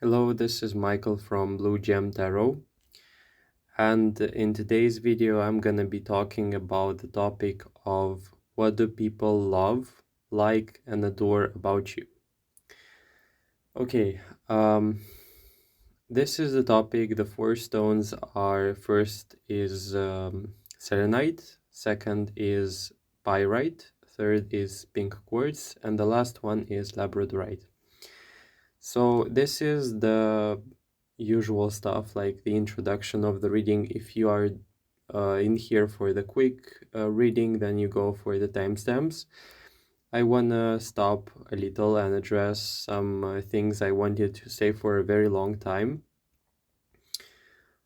Hello, this is Michael from Blue Gem Tarot, and in today's video I'm gonna be talking about the topic of what do people love, like, and adore about you. Okay, this is the topic. The four stones are: first is selenite, second is pyrite, third is pink quartz, and the last one is labradorite. So this is the usual stuff, like the introduction of the reading. If you are in here for the quick reading, then you go for the timestamps. I wanna stop a little and address some things I wanted to say for a very long time.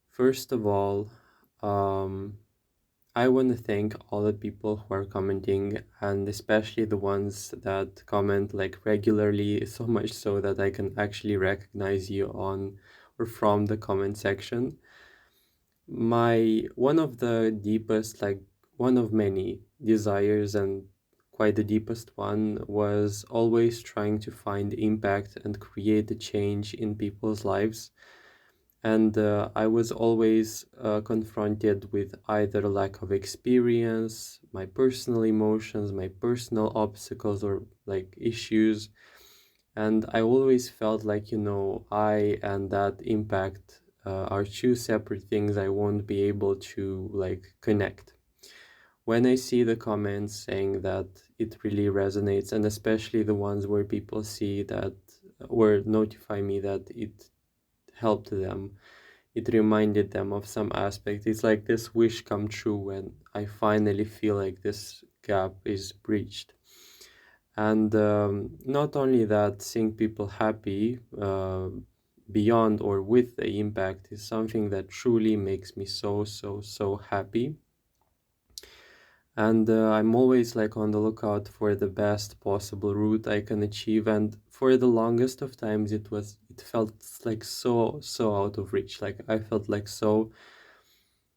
First of all, I want to thank all the people who are commenting, and especially the ones that comment like regularly, so much so that I can actually recognize you on or from the comment section. One of the deepest, like one of many desires, and quite the deepest one, was always trying to find impact and create a change in people's lives. And I was always confronted with either lack of experience, my personal emotions, my personal obstacles or like issues. And I always felt like, I and that impact are two separate things. I won't be able to like connect. When I see the comments saying that it really resonates, and especially the ones where people see that or notify me that it helped them, it reminded them of some aspect. It's like this wish come true when I finally feel like this gap is breached. And not only that, seeing people happy beyond or with the impact is something that truly makes me so happy. And I'm always like on the lookout for the best possible route I can achieve. And for the longest of times, it felt like so out of reach. Like I felt like so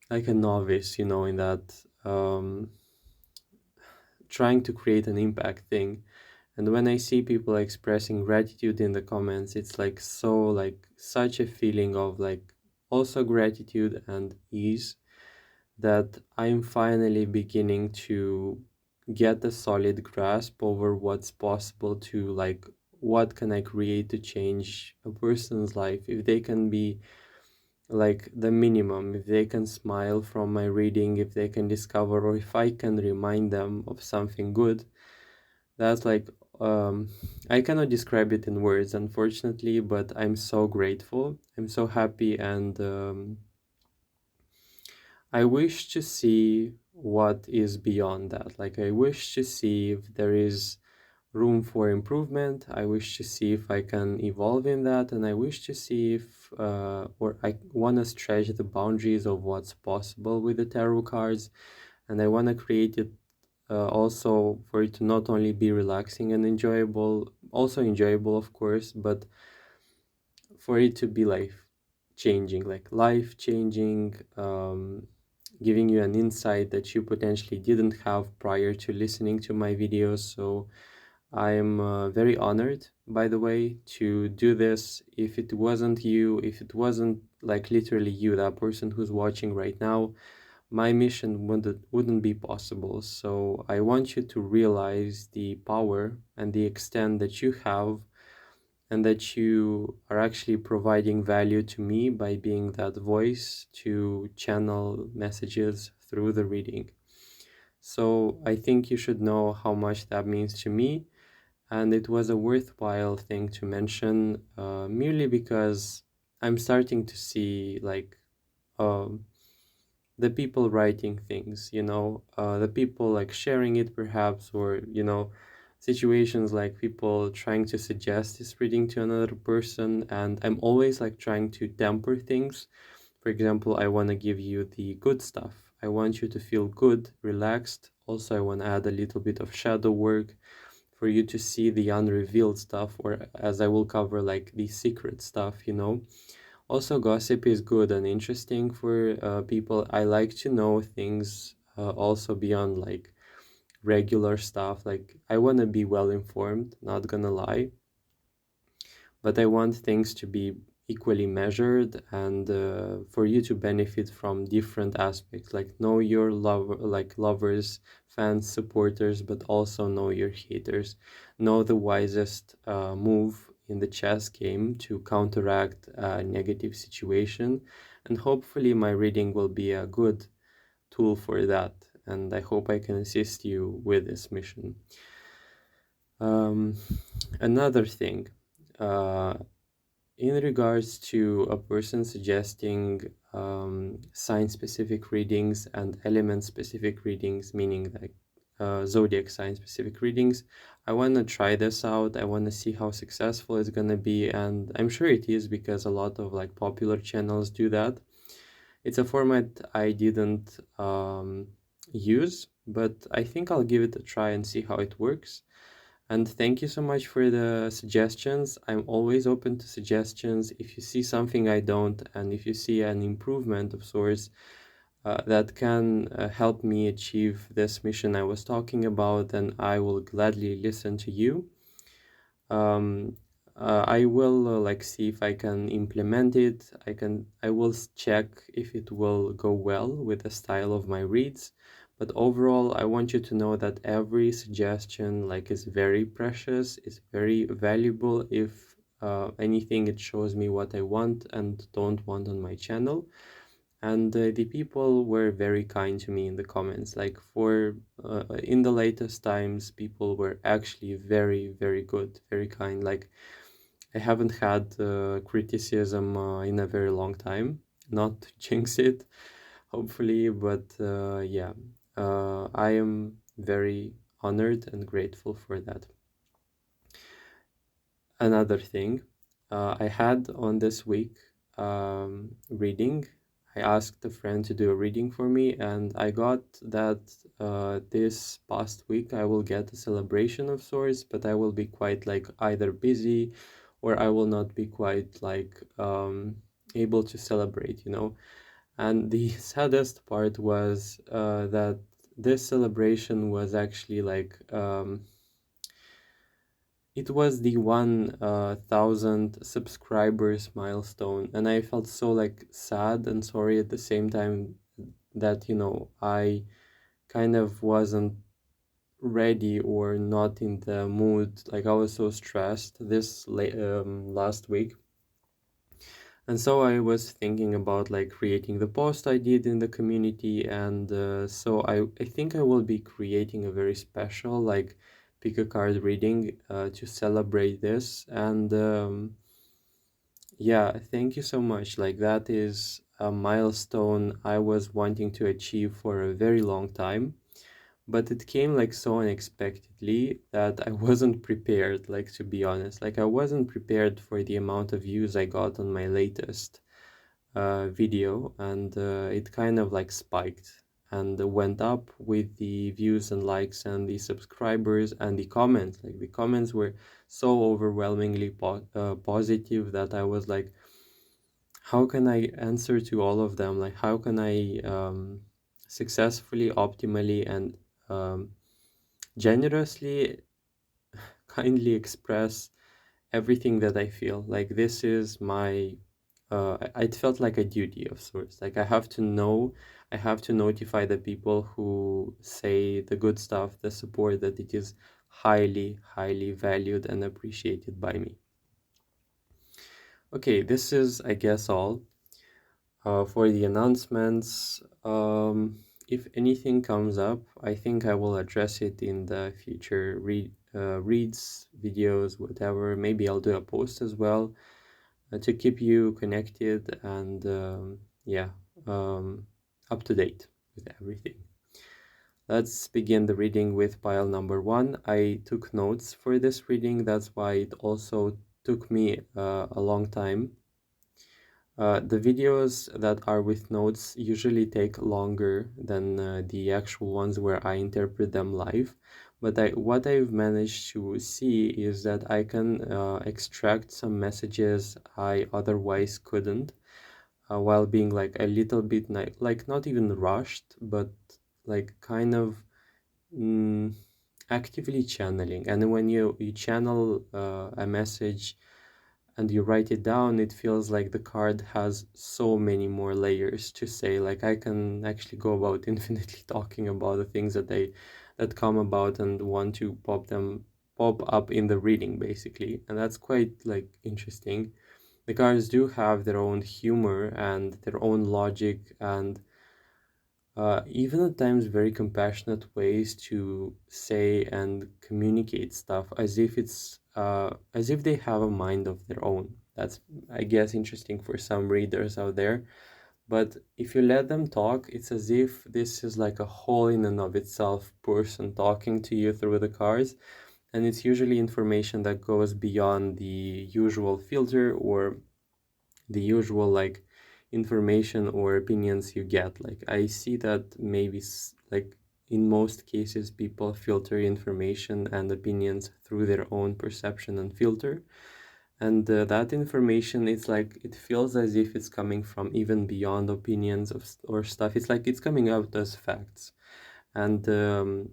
like a novice, in that trying to create an impact thing. And when I see people expressing gratitude in the comments, it's like such a feeling of like also gratitude and ease that I'm finally beginning to get a solid grasp over what's possible to like what can I create to change a person's life. If they can be like the minimum, if they can smile from my reading, if they can discover, or if I can remind them of something good, that's like I cannot describe it in words, unfortunately, but I'm so grateful, I'm so happy. And I wish to see what is beyond that. Like I wish to see if there is room for improvement. I wish to see if I can evolve in that, and I wish to see if or I want to stretch the boundaries of what's possible with the tarot cards. And I want to create it also for it to not only be relaxing and enjoyable, also enjoyable of course, but for it to be life changing, giving you an insight that you potentially didn't have prior to listening to my videos. So I'm very honored, by the way, to do this. If it wasn't you, if it wasn't like literally you, that person who's watching right now, my mission wouldn't be possible. So I want you to realize the power and the extent that you have, and that you are actually providing value to me by being that voice to channel messages through the reading. So I think you should know how much that means to me, and it was a worthwhile thing to mention, merely because I'm starting to see like um, the people writing things, the people like sharing it perhaps, or situations like people trying to suggest this reading to another person, and I'm always like trying to temper things. For example, I want to give you the good stuff. I want you to feel good, relaxed. Also, I want to add a little bit of shadow work for you to see the unrevealed stuff, or as I will cover, like the secret stuff. Also, gossip is good and interesting for people. I like to know things also beyond like regular stuff. Like, I want to be well informed, not gonna lie, but I want things to be equally measured, and for you to benefit from different aspects, like know your lovers, fans, supporters, but also know your haters. Know the wisest move in the chess game to counteract a negative situation, and hopefully my reading will be a good tool for that, and I hope I can assist you with this mission. Another thing, in regards to a person suggesting sign-specific readings and element-specific readings, meaning like zodiac sign-specific readings, I want to try this out. I want to see how successful it's going to be, and I'm sure it is because a lot of like popular channels do that. It's a format I didn't use, but I think I'll give it a try and see how it works. And thank you so much for the suggestions. I'm always open to suggestions. If you see something I don't, and if you see an improvement of sorts that can help me achieve this mission I was talking about, then I will gladly listen to you. I will like see if I can implement it. I will check if it will go well with the style of my reads. But overall, I want you to know that every suggestion like is very precious, is very valuable. If anything, it shows me what I want and don't want on my channel. And the people were very kind to me in the comments. Like for in the latest times, people were actually very, very good, very kind. Like I haven't had criticism in a very long time. Not to jinx it, hopefully, but yeah, I am very honored and grateful for that. Another thing I had on this week reading, I asked a friend to do a reading for me, and I got that this past week I will get a celebration of sorts, but I will be quite like either busy or I will not be quite like able to celebrate, you know. And the saddest part was that this celebration was actually like it was the 1,000 subscribers milestone, and I felt so like sad and sorry at the same time that, you know, I kind of wasn't ready or not in the mood. Like I was so stressed this last week. And so I was thinking about like creating the post I did in the community, and so I think I will be creating a very special like pick a card reading to celebrate this. And yeah, thank you so much. Like that is a milestone I was wanting to achieve for a very long time, but it came like so unexpectedly that I wasn't prepared, like to be honest. Like I wasn't prepared for the amount of views I got on my latest video, and it kind of like spiked and went up with the views and likes and the subscribers and the comments. Like the comments were so overwhelmingly positive that I was like, how can I answer to all of them? Like how can I successfully, optimally, and generously, kindly express everything that I feel? Like this is my it felt like a duty of sorts. Like I have to know, I have to notify the people who say the good stuff, the support, that it is highly, highly valued and appreciated by me. Okay, this is, I guess, all for the announcements. If anything comes up, I think I will address it in the future reads, videos, whatever. Maybe I'll do a post as well to keep you connected and yeah, up to date with everything. Let's begin the reading with pile number 1. I took notes for this reading, that's why it also took me a long time. The videos that are with notes usually take longer than the actual ones where I interpret them live. But what I've managed to see is that I can extract some messages I otherwise couldn't, while being like a little bit like not even rushed, but like kind of actively channeling. And when you channel a message and you write it down, it feels like the card has so many more layers to say. Like I can actually go about infinitely talking about the things that come about and want to pop up in the reading basically. And that's quite like interesting. The cards do have their own humor and their own logic and even at times very compassionate ways to say and communicate stuff as if they have a mind of their own. That's, I guess, interesting for some readers out there. But if you let them talk, it's as if this is like a whole in and of itself person talking to you through the cards. And it's usually information that goes beyond the usual filter or the usual like information or opinions you get. Like I see that maybe like in most cases people filter information and opinions through their own perception and filter, and that information, it's like it feels as if it's coming from even beyond opinions or stuff. It's like it's coming out as facts. And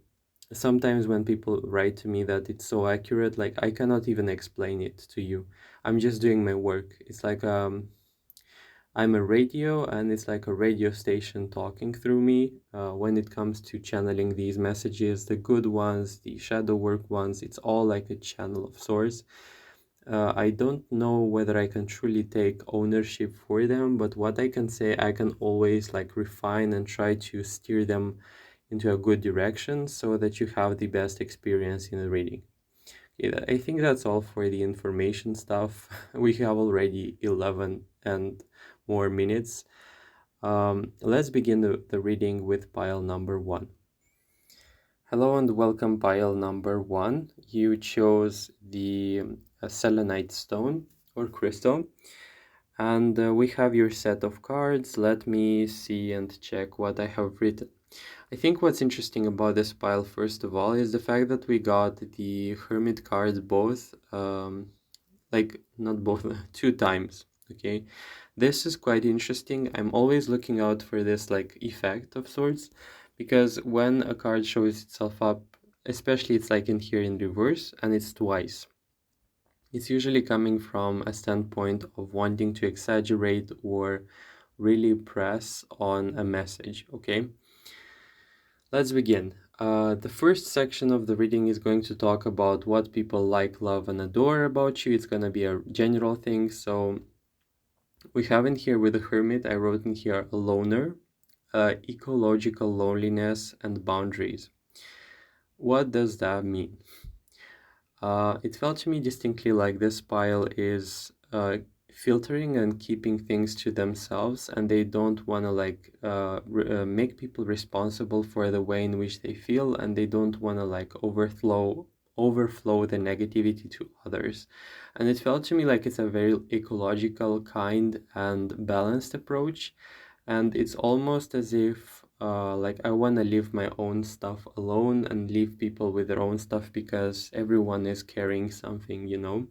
sometimes when people write to me that it's so accurate, like I cannot even explain it to you. I'm just doing my work. It's like I'm a radio, and it's like a radio station talking through me when it comes to channeling these messages, the good ones, the shadow work ones. It's all like a channel of sorts. I don't know whether I can truly take ownership for them, but what I can say, I can always like refine and try to steer them into a good direction so that you have the best experience in the reading. Yeah, I think that's all for the information stuff. We have already 11 and more minutes. Let's begin the reading with pile number 1. Hello and welcome, pile number 1. You chose the selenite stone or crystal, and we have your set of cards. Let me see and check what I have written. I think what's interesting about this pile, first of all, is the fact that we got the Hermit cards both, like not both, 2 times. Okay, this is quite interesting. I'm always looking out for this like effect of sorts, because when a card shows itself up, especially it's like in here in reverse and it's twice, it's usually coming from a standpoint of wanting to exaggerate or really press on a message. Okay, let's begin. The first section of the reading is going to talk about what people like, love, and adore about you. It's going to be a general thing. So we have in here with the Hermit, I wrote in here a loner, ecological loneliness, and boundaries. What does that mean? It felt to me distinctly like this pile is filtering and keeping things to themselves, and they don't want to like make people responsible for the way in which they feel, and they don't want to like overflow the negativity to others. And it felt to me like it's a very ecological, kind, and balanced approach. And it's almost as if like I want to leave my own stuff alone and leave people with their own stuff because everyone is carrying something, you know.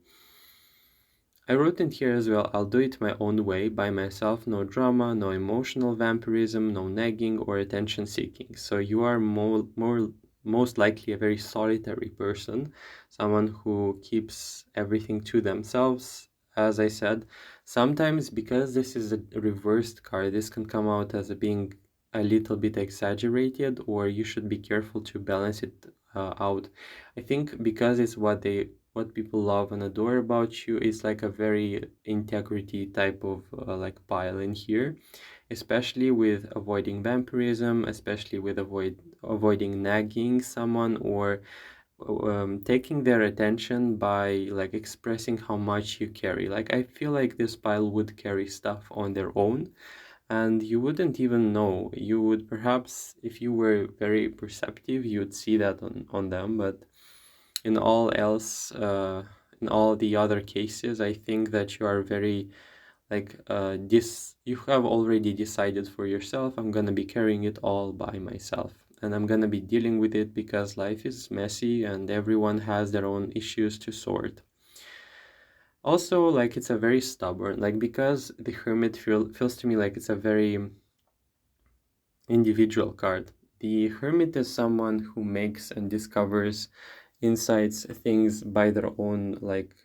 I wrote in here as well, I'll do it my own way, by myself, no drama, no emotional vampirism, no nagging or attention seeking. So you are most likely a very solitary person, someone who keeps everything to themselves. As I said, sometimes because this is a reversed card, this can come out as being a little bit exaggerated, or you should be careful to balance it out. I think because it's what people love and adore about you, is like a very integrity type of like pile in here, especially with avoiding vampirism, especially with avoiding nagging someone, or taking their attention by like expressing how much you carry. Like I feel like this pile would carry stuff on their own and you wouldn't even know. You would perhaps, if you were very perceptive, you would see that on them, but in all else, in all the other cases, I think that you are very like you have already decided for yourself, I'm gonna be carrying it all by myself, and I'm gonna be dealing with it because life is messy and everyone has their own issues to sort. Also, like it's a very stubborn, like because the Hermit feels to me like it's a very individual card. The Hermit is someone who makes and discovers insights, things by their own like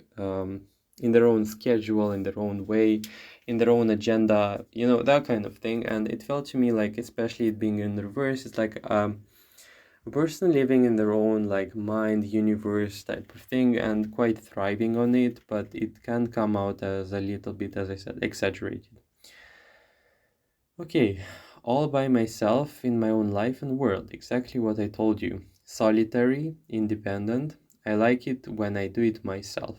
in their own schedule, in their own way, in their own agenda, that kind of thing. And it felt to me like, especially it being in reverse, it's like a person living in their own like mind universe type of thing and quite thriving on it, but it can come out as a little bit, as I said, exaggerated. Okay, all by myself in my own life and world, exactly what I told you. Solitary, independent. I like it when I do it myself.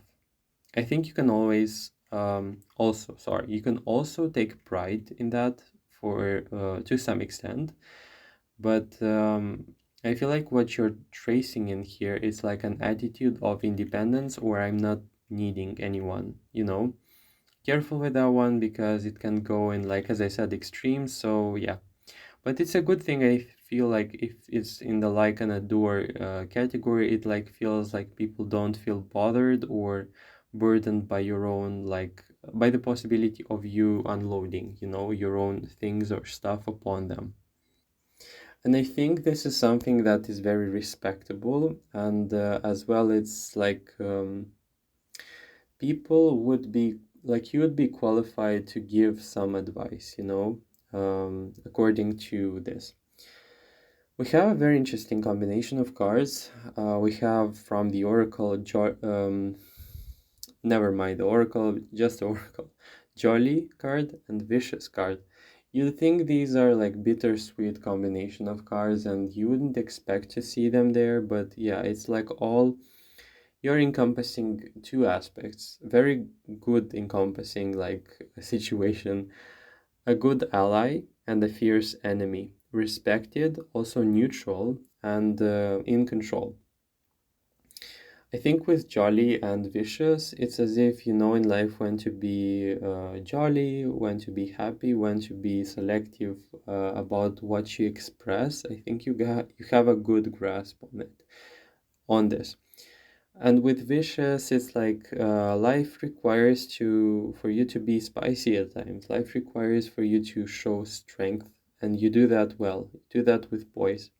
I think you can always you can also take pride in that for to some extent, but I feel like what you're tracing in here is like an attitude of independence, or I'm not needing anyone, Careful with that one because it can go in, like, as I said, extremes. So yeah, but it's a good thing. I feel like if it's in the like and adore category, it like feels like people don't feel bothered or burdened by your own, like, by the possibility of you unloading, your own things or stuff upon them. And I think this is something that is very respectable, and as well, it's like people would be like, you would be qualified to give some advice, according to this. We have a very interesting combination of cards. We have from the Oracle, never mind the Oracle, just the Oracle, Jolly card and Vicious card. You'd think these are like bittersweet combination of cards and you wouldn't expect to see them there, but yeah, it's like all you're encompassing two aspects. Very good encompassing like a situation, a good ally and a fierce enemy, respected, also neutral, and in control. I think with jolly and vicious, it's as if you know in life when to be jolly, when to be happy, when to be selective about what you express. I think you have a good grasp on this. And with vicious, it's like life requires for you to be spicy at times. Life requires for you to show strength, and you do that well. You do that with poise.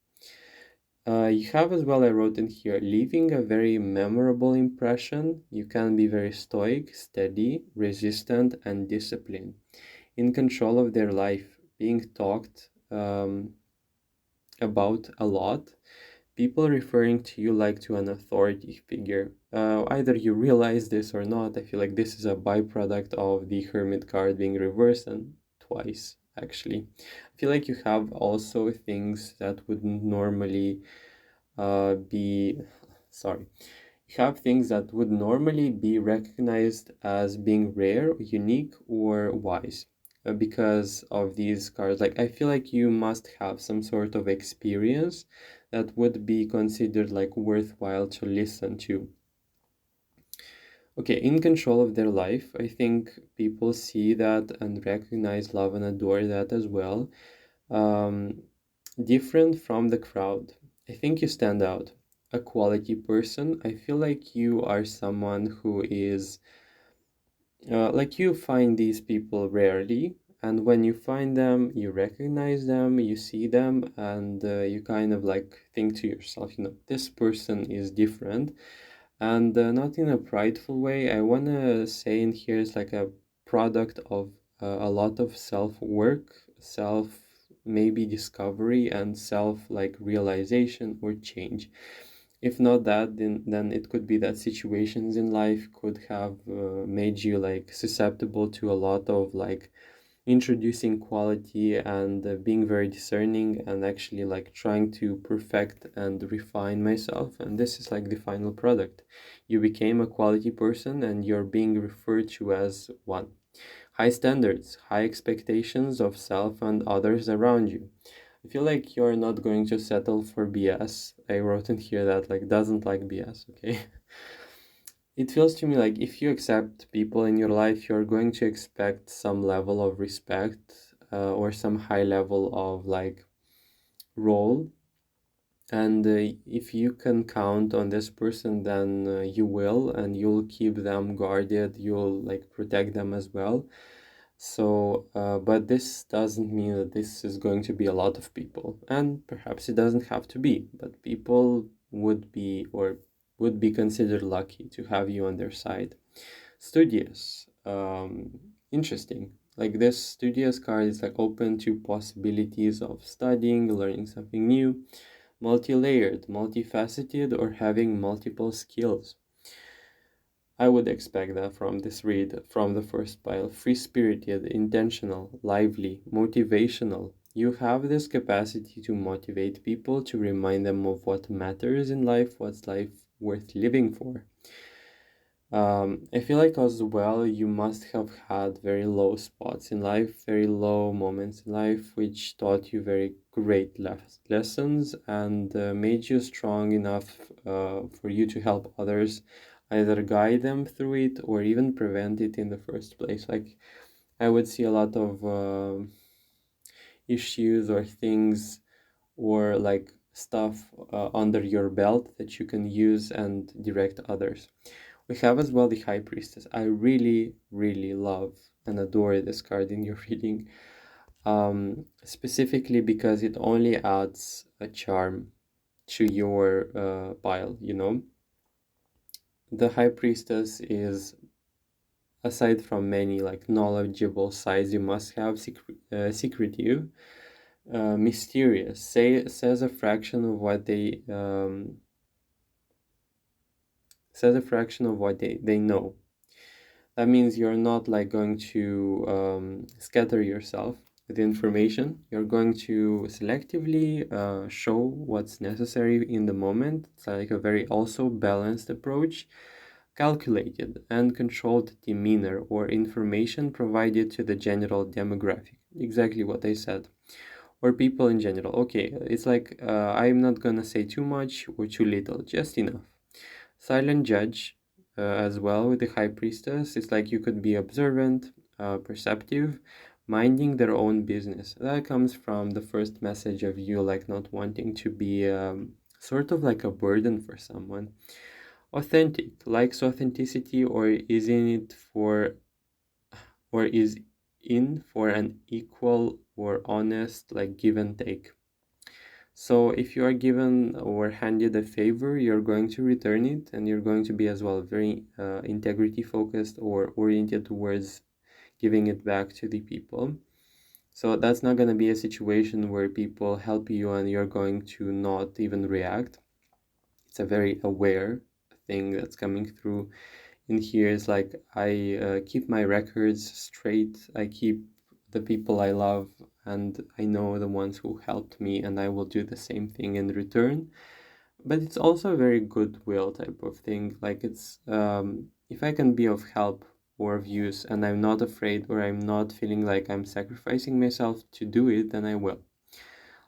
You have as well, I wrote in here, leaving a very memorable impression. You can be very stoic, steady, resistant, and disciplined, in control of their life, being talked about a lot, people referring to you like to an authority figure. Either you realize this or not, I feel like this is a byproduct of the Hermit card being reversed, and twice actually. I feel like you have also things that wouldn't normally be, sorry, you have things that would normally be recognized as being rare, unique, or wise because of these cards. Like, I feel like you must have some sort of experience that would be considered like worthwhile to listen to. Okay, in control of their life, I think people see that and recognize, love, and adore that as well. Um, Different from the crowd. I think you stand out. A quality person. I feel like you are someone who is like, you find these people rarely, and when you find them, you recognize them, you see them, and you kind of like think to yourself, this person is different, and not in a prideful way. I want to say in here it's like a product of a lot of self work, self maybe discovery, and self like realization or change. If not that, then it could be that situations in life could have made you like susceptible to a lot of like introducing quality and being very discerning and actually like trying to perfect and refine myself, and this is like the final product. You became a quality person and you're being referred to as one. High standards, high expectations of self and others around you. I feel like you're not going to settle for BS. I wrote in here that like doesn't like BS, okay? It feels to me like if you accept people in your life, you're going to expect some level of respect or some high level of like role. And if you can count on this person, then you will, and you'll keep them guarded, you'll like protect them as well. So, but this doesn't mean that this is going to be a lot of people, and perhaps it doesn't have to be, but people would be or would be considered lucky to have you on their side. Studious. Interesting. Like this studious card is like open to possibilities of studying, learning something new, multi-layered, multifaceted, or having multiple skills. I would expect that from this read, from the first pile. Free-spirited, intentional, lively, motivational. You have this capacity to motivate people, to remind them of what matters in life, what's life worth living for. I feel like as well you must have had very low spots in life, very low moments in life, which taught you very great lessons and made you strong enough for you to help others, either guide them through it or even prevent it in the first place. Like I would see a lot of issues or things or like stuff under your belt that you can use and direct others. We have as well the High Priestess. I really, really love and adore this card in your reading, specifically because it only adds a charm to your pile, you know? The High Priestess is, aside from many like knowledgeable sides you must have, secretive, mysterious, says a fraction of what they know. That means you're not like going to scatter yourself with information. You're going to selectively show what's necessary in the moment. It's like a very also balanced approach, calculated and controlled demeanor or information provided to the general demographic. Exactly what I said. Or people in general. Okay, it's like I'm not gonna say too much or too little, just enough. Silent judge as well with the high priestess. It's like you could be observant, perceptive, minding their own business. That comes from the first message of you like not wanting to be sort of like a burden for someone. Authentic, likes authenticity or is in it for or is in for an equal or honest like give and take. So if you are given or handed a favor, you're going to return it and you're going to be as well very integrity focused or oriented towards giving it back to the people. So that's not going to be a situation where people help you and you're going to not even react. It's a very aware thing that's coming through in here. Is like I keep my records straight. I keep the people I love and I know the ones who helped me and I will do the same thing in return. But it's also a very goodwill type of thing. Like it's if I can be of help or of use and I'm not afraid or I'm not feeling like I'm sacrificing myself to do it, then I will.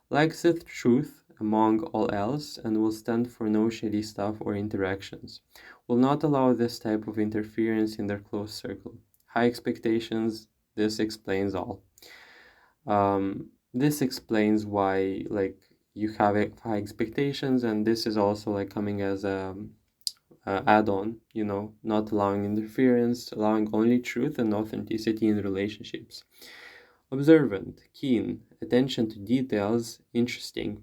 Likes the truth among all else and will stand for no shady stuff or interactions. Will not allow this type of interference in their close circle. High expectations, this explains all. This explains why like you have high expectations, and this is also like coming as a add-on, you know, not allowing interference, allowing only truth and authenticity in relationships. Observant, keen, attention to details, interesting.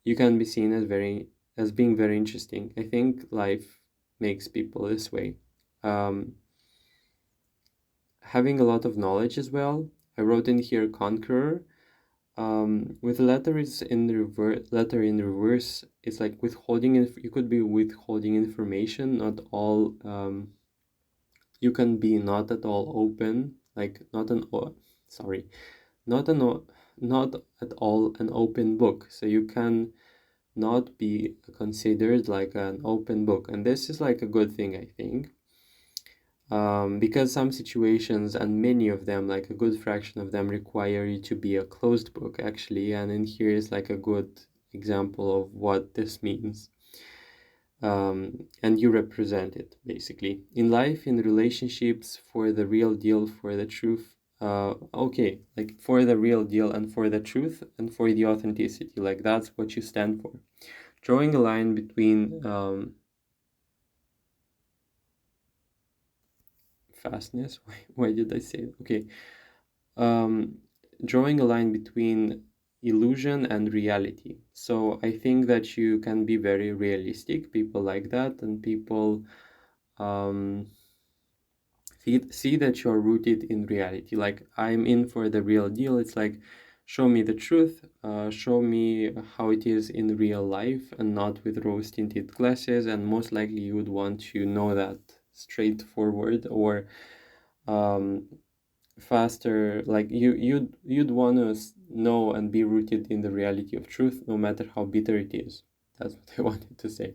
You can be seen as being very interesting. I think life makes people this way. Um, Having a lot of knowledge as well. I wrote in here conqueror. With letters in letter in reverse, it's like withholding. You could be withholding information. Not all. You can be not at all open. Like not an. Sorry, not an. Not at all an open book. So you can not be considered like an open book, and this is like a good thing, I think, because some situations and many of them, like a good fraction of them, require you to be a closed book actually, and in here is like a good example of what this means. And you represent it basically in life, in relationships, for the real deal, for the truth. Okay, like for the real deal and for the truth and for the authenticity, like that's what you stand for. Drawing a line between fastness. Why did I say that? Okay. Um, Drawing a line between illusion and reality. So I think that you can be very realistic. People like that, and people, um, See that you're rooted in reality. Like, I'm in for the real deal. It's like, show me the truth, show me how it is in real life and not with rose-tinted glasses. And most likely you would want to know that straightforward, or um, faster. Like, you'd want to know and be rooted in the reality of truth, no matter how bitter it is. That's what I wanted to say.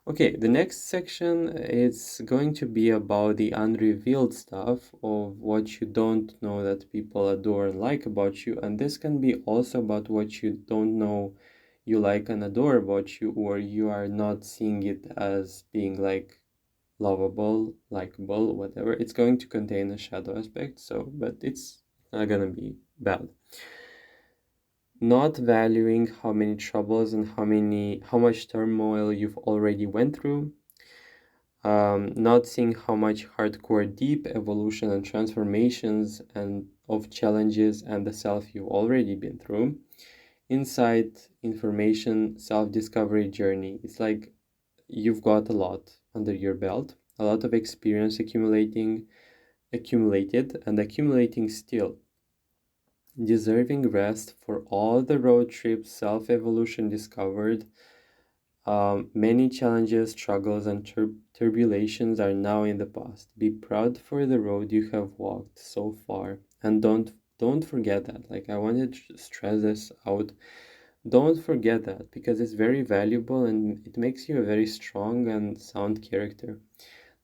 Okay, the next section is going to be about the unrevealed stuff of what you don't know that people adore and like about you. And this can be also about what you don't know you like and adore about you, or you are not seeing it as being like lovable, likable, whatever. It's going to contain a shadow aspect, so, but it's not gonna be bad. Not valuing how many troubles and how much turmoil you've already went through. Not seeing how much hardcore deep evolution and transformations and of challenges and the self you've already been through. Insight, information, self-discovery journey. It's like you've got a lot under your belt, a lot of experience accumulated and accumulating still. Deserving rest for all the road trips, self-evolution discovered. Many challenges, struggles, and turbulations are now in the past. Be proud for the road you have walked so far, and don't forget that. Like, I wanted to stress this out. Don't forget that, because it's very valuable and it makes you a very strong and sound character.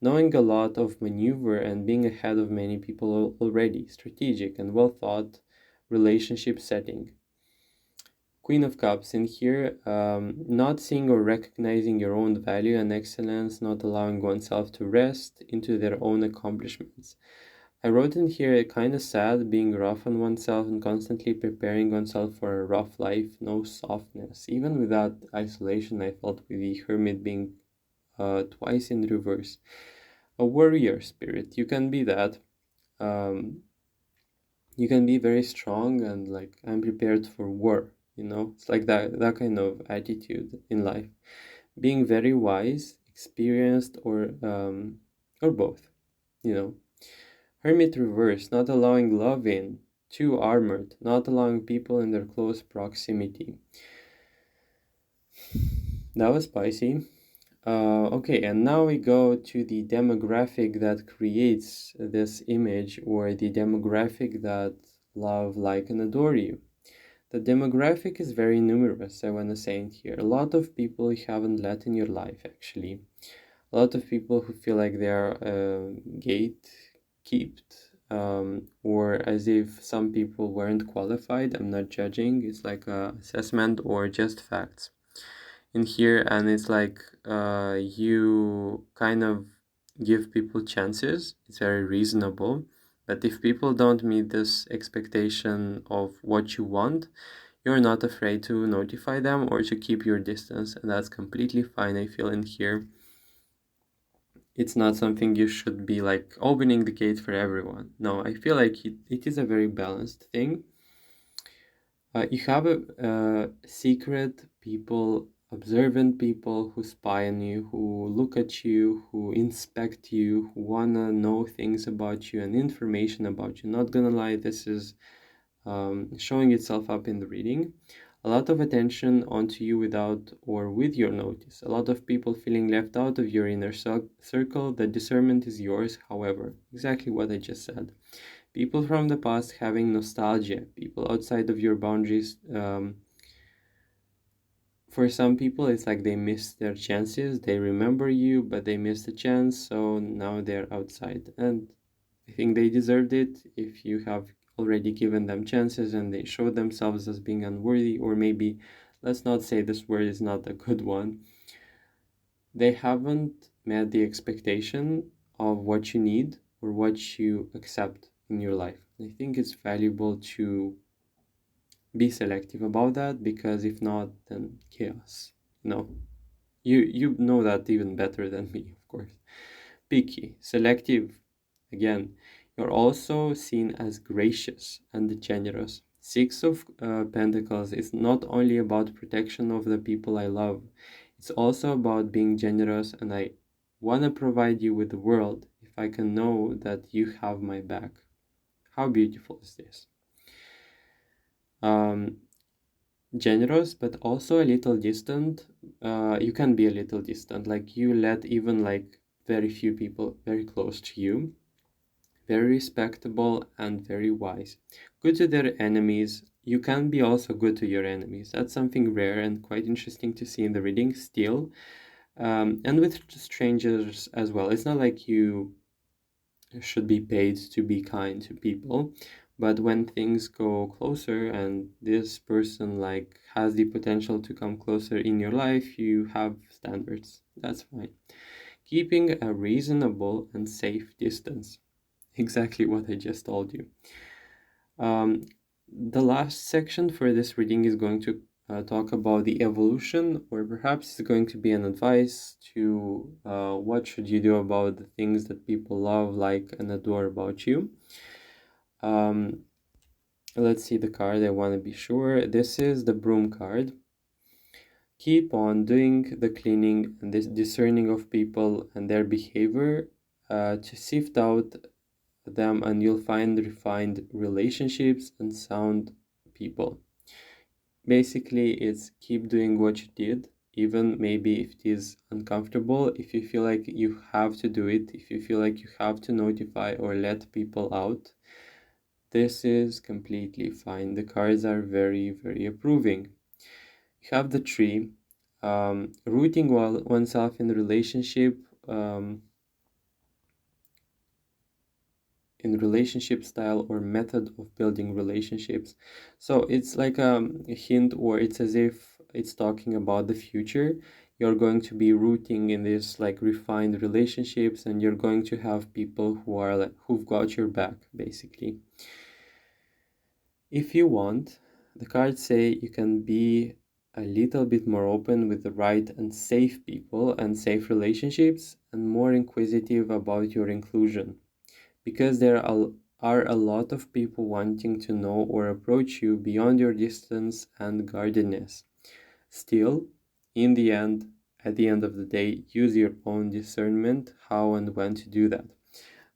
Knowing a lot of maneuver and being ahead of many people already, strategic and well thought relationship setting. Queen of Cups in here, not seeing or recognizing your own value and excellence, not allowing oneself to rest into their own accomplishments. I wrote in here, kind of sad, being rough on oneself and constantly preparing oneself for a rough life, no softness. Even with that isolation, I felt with the Hermit being twice in reverse. A warrior spirit, you can be that. Um, you can be very strong and like, I'm prepared for war. It's like that kind of attitude in life. Being very wise, experienced, or both. Hermit reverse, not allowing love in. Too armored, not allowing people in their close proximity. That was spicy. Okay, and now we go to the demographic that creates this image, or the demographic that love, like, and adore you. The demographic is very numerous, I want to say in here. A lot of people you haven't let in your life, actually. A lot of people who feel like they are gatekept, or as if some people weren't qualified. I'm not judging. It's like a assessment or just facts in here, and it's like you kind of give people chances. It's very reasonable. But if people don't meet this expectation of what you want, you're not afraid to notify them or to keep your distance, and that's completely fine, I feel, in here. It's not something you should be like opening the gate for everyone. No, I feel like it is a very balanced thing. You have a secret people, observant people who spy on you, who look at you, who inspect you, who wanna know things about you and information about you. Not gonna lie, this is showing itself up in the reading. A lot of attention onto you without or with your notice. A lot of people feeling left out of your inner circle. The discernment is yours, however. Exactly what I just said. People from the past having nostalgia. People outside of your boundaries. For some people, it's like they missed their chances. They remember you, but they missed a chance, so now they're outside. And I think they deserved it. If you have already given them chances and they showed themselves as being unworthy, or maybe, let's not say this word is not a good one, they haven't met the expectation of what you need or what you accept in your life. I think it's valuable to be selective about that, because if not, then chaos. You know that even better than me, of course. Picky, selective. Again, you're also seen as gracious and generous. Six of Pentacles is not only about protection of the people I love, it's also about being generous, and I want to provide you with the world. If I can know that you have my back. How beautiful is this? Generous, but also a little distant. You can be a little distant, like you let even like very few people very close to you. Very respectable and very wise. Good to their enemies. You can be also good to your enemies. That's something rare and quite interesting to see in the reading still. And with strangers as well. It's not like you should be paid to be kind to people, but when things go closer and this person like has the potential to come closer in your life, you have standards. That's fine. Keeping a reasonable and safe distance. Exactly what I just told you. The last section for this reading is going to talk about the evolution, or perhaps it's going to be an advice to what should you do about the things that people love, like, and adore about you. Let's see the card. I want to be sure. This is the broom card. Keep on doing the cleaning and this discerning of people and their behavior to sift out them, and you'll find refined relationships and sound people. Basically, it's keep doing what you did, even maybe if it is uncomfortable, if you feel like you have to do it, if you feel like you have to notify or let people out. This is completely fine. The cards are very, very approving. You have the tree, rooting oneself in relationship, in relationship style or method of building relationships. So it's like a hint, or it's as if it's talking about the future. You're going to be rooting in this like refined relationships, and you're going to have people who are like who've got your back, basically. If you want, the cards say you can be a little bit more open with the right and safe people and safe relationships, and more inquisitive about your inclusion, because there are a lot of people wanting to know or approach you beyond your distance and guardedness. Still, in the end, at the end of the day, use your own discernment how and when to do that.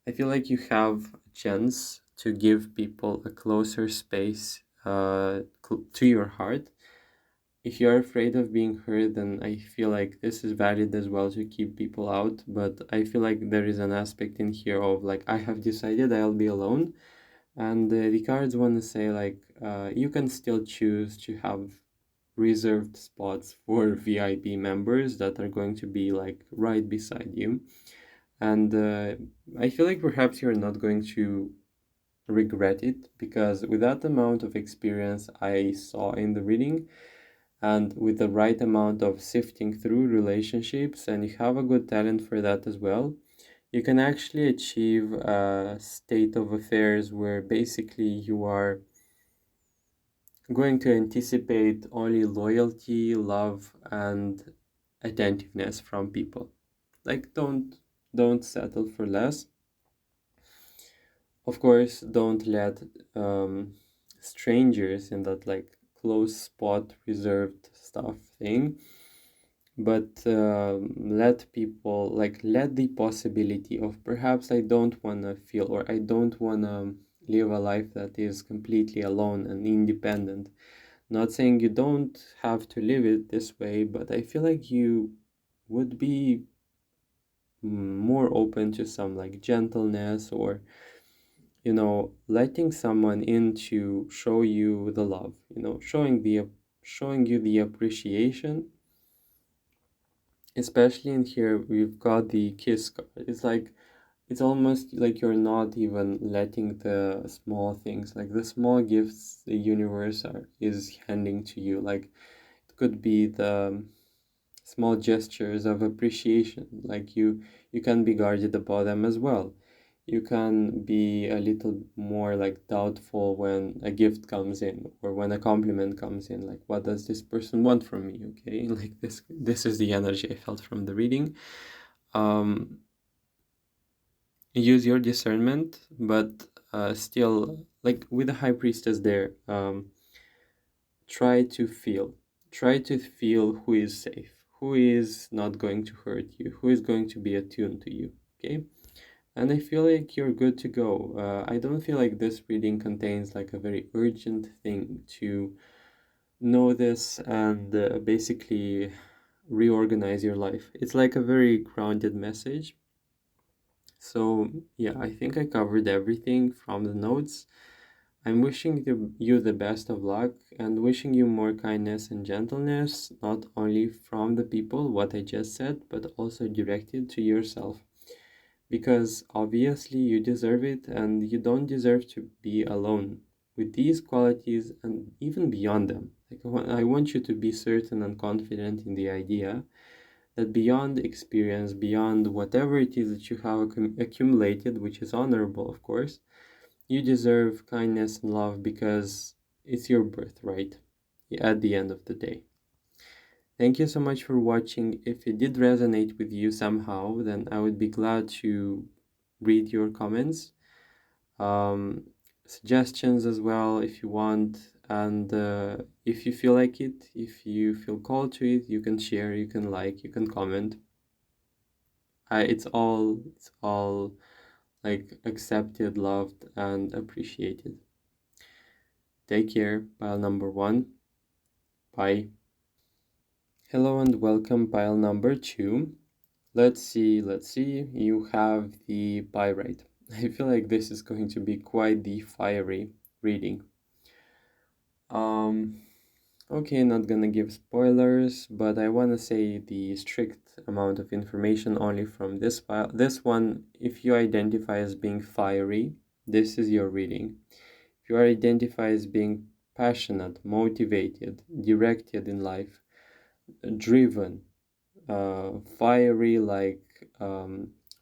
I feel like you have a chance to give people a closer space to your heart. If you're afraid of being hurt, then I feel like this is valid as well to keep people out. But I feel like there is an aspect in here of like, I have decided I'll be alone. And the cards want to say like, you can still choose to have reserved spots for VIP members that are going to be like right beside you. And I feel like perhaps you're not going to regret it, because with that amount of experience I saw in the reading, and with the right amount of sifting through relationships, and you have a good talent for that as well, you can actually achieve a state of affairs where basically you are going to anticipate only loyalty, love, and attentiveness from people. Like don't settle for less. Of course, don't let strangers in that like close spot reserved stuff thing, but let people like let the possibility of perhaps I don't want to feel, or I don't want to live a life that is completely alone and independent. Not saying you don't have to live it this way, but I feel like you would be more open to some like gentleness, or letting someone in to show you the love, showing you the appreciation. Especially in here, we've got the kiss card. It's like it's almost like you're not even letting the small things, like the small gifts the universe is handing to you. Like it could be the small gestures of appreciation. Like you can be guarded about them as well. You can be a little more like doubtful when a gift comes in, or when a compliment comes in, like what does this person want from me? Okay, like this is the energy I felt from the reading. Use your discernment, but still, like with the high priestess there, try to feel who is safe, who is not going to hurt you, who is going to be attuned to you. Okay, and I feel like you're good to go. I don't feel like this reading contains like a very urgent thing to know this and basically reorganize your life. It's like a very grounded message. So, yeah, I think I covered everything from the notes. I'm wishing you the best of luck and wishing you more kindness and gentleness, not only from the people, what I just said, but also directed to yourself. Because obviously you deserve it and you don't deserve to be alone with these qualities and even beyond them. Like I want you to be certain and confident in the idea that beyond experience, beyond whatever it is that you have accumulated, which is honorable, of course, you deserve kindness and love because it's your birthright at the end of the day. Thank you so much for watching. If it did resonate with you somehow, then I would be glad to read your comments, um, suggestions as well if you want. And if you feel like it, if you feel called to it, you can share, you can like, you can comment. It's all like accepted, loved, and appreciated. Take care, pile number 1. Bye. Hello and welcome, pile number 2. Let's see. You have the pyrite. I feel like this is going to be quite the fiery reading. Okay, not gonna give spoilers, but I wanna say the strict amount of information only from this file. This one, if you identify as being fiery, this is your reading. If you are identified as being passionate, motivated, directed in life, driven, fiery, like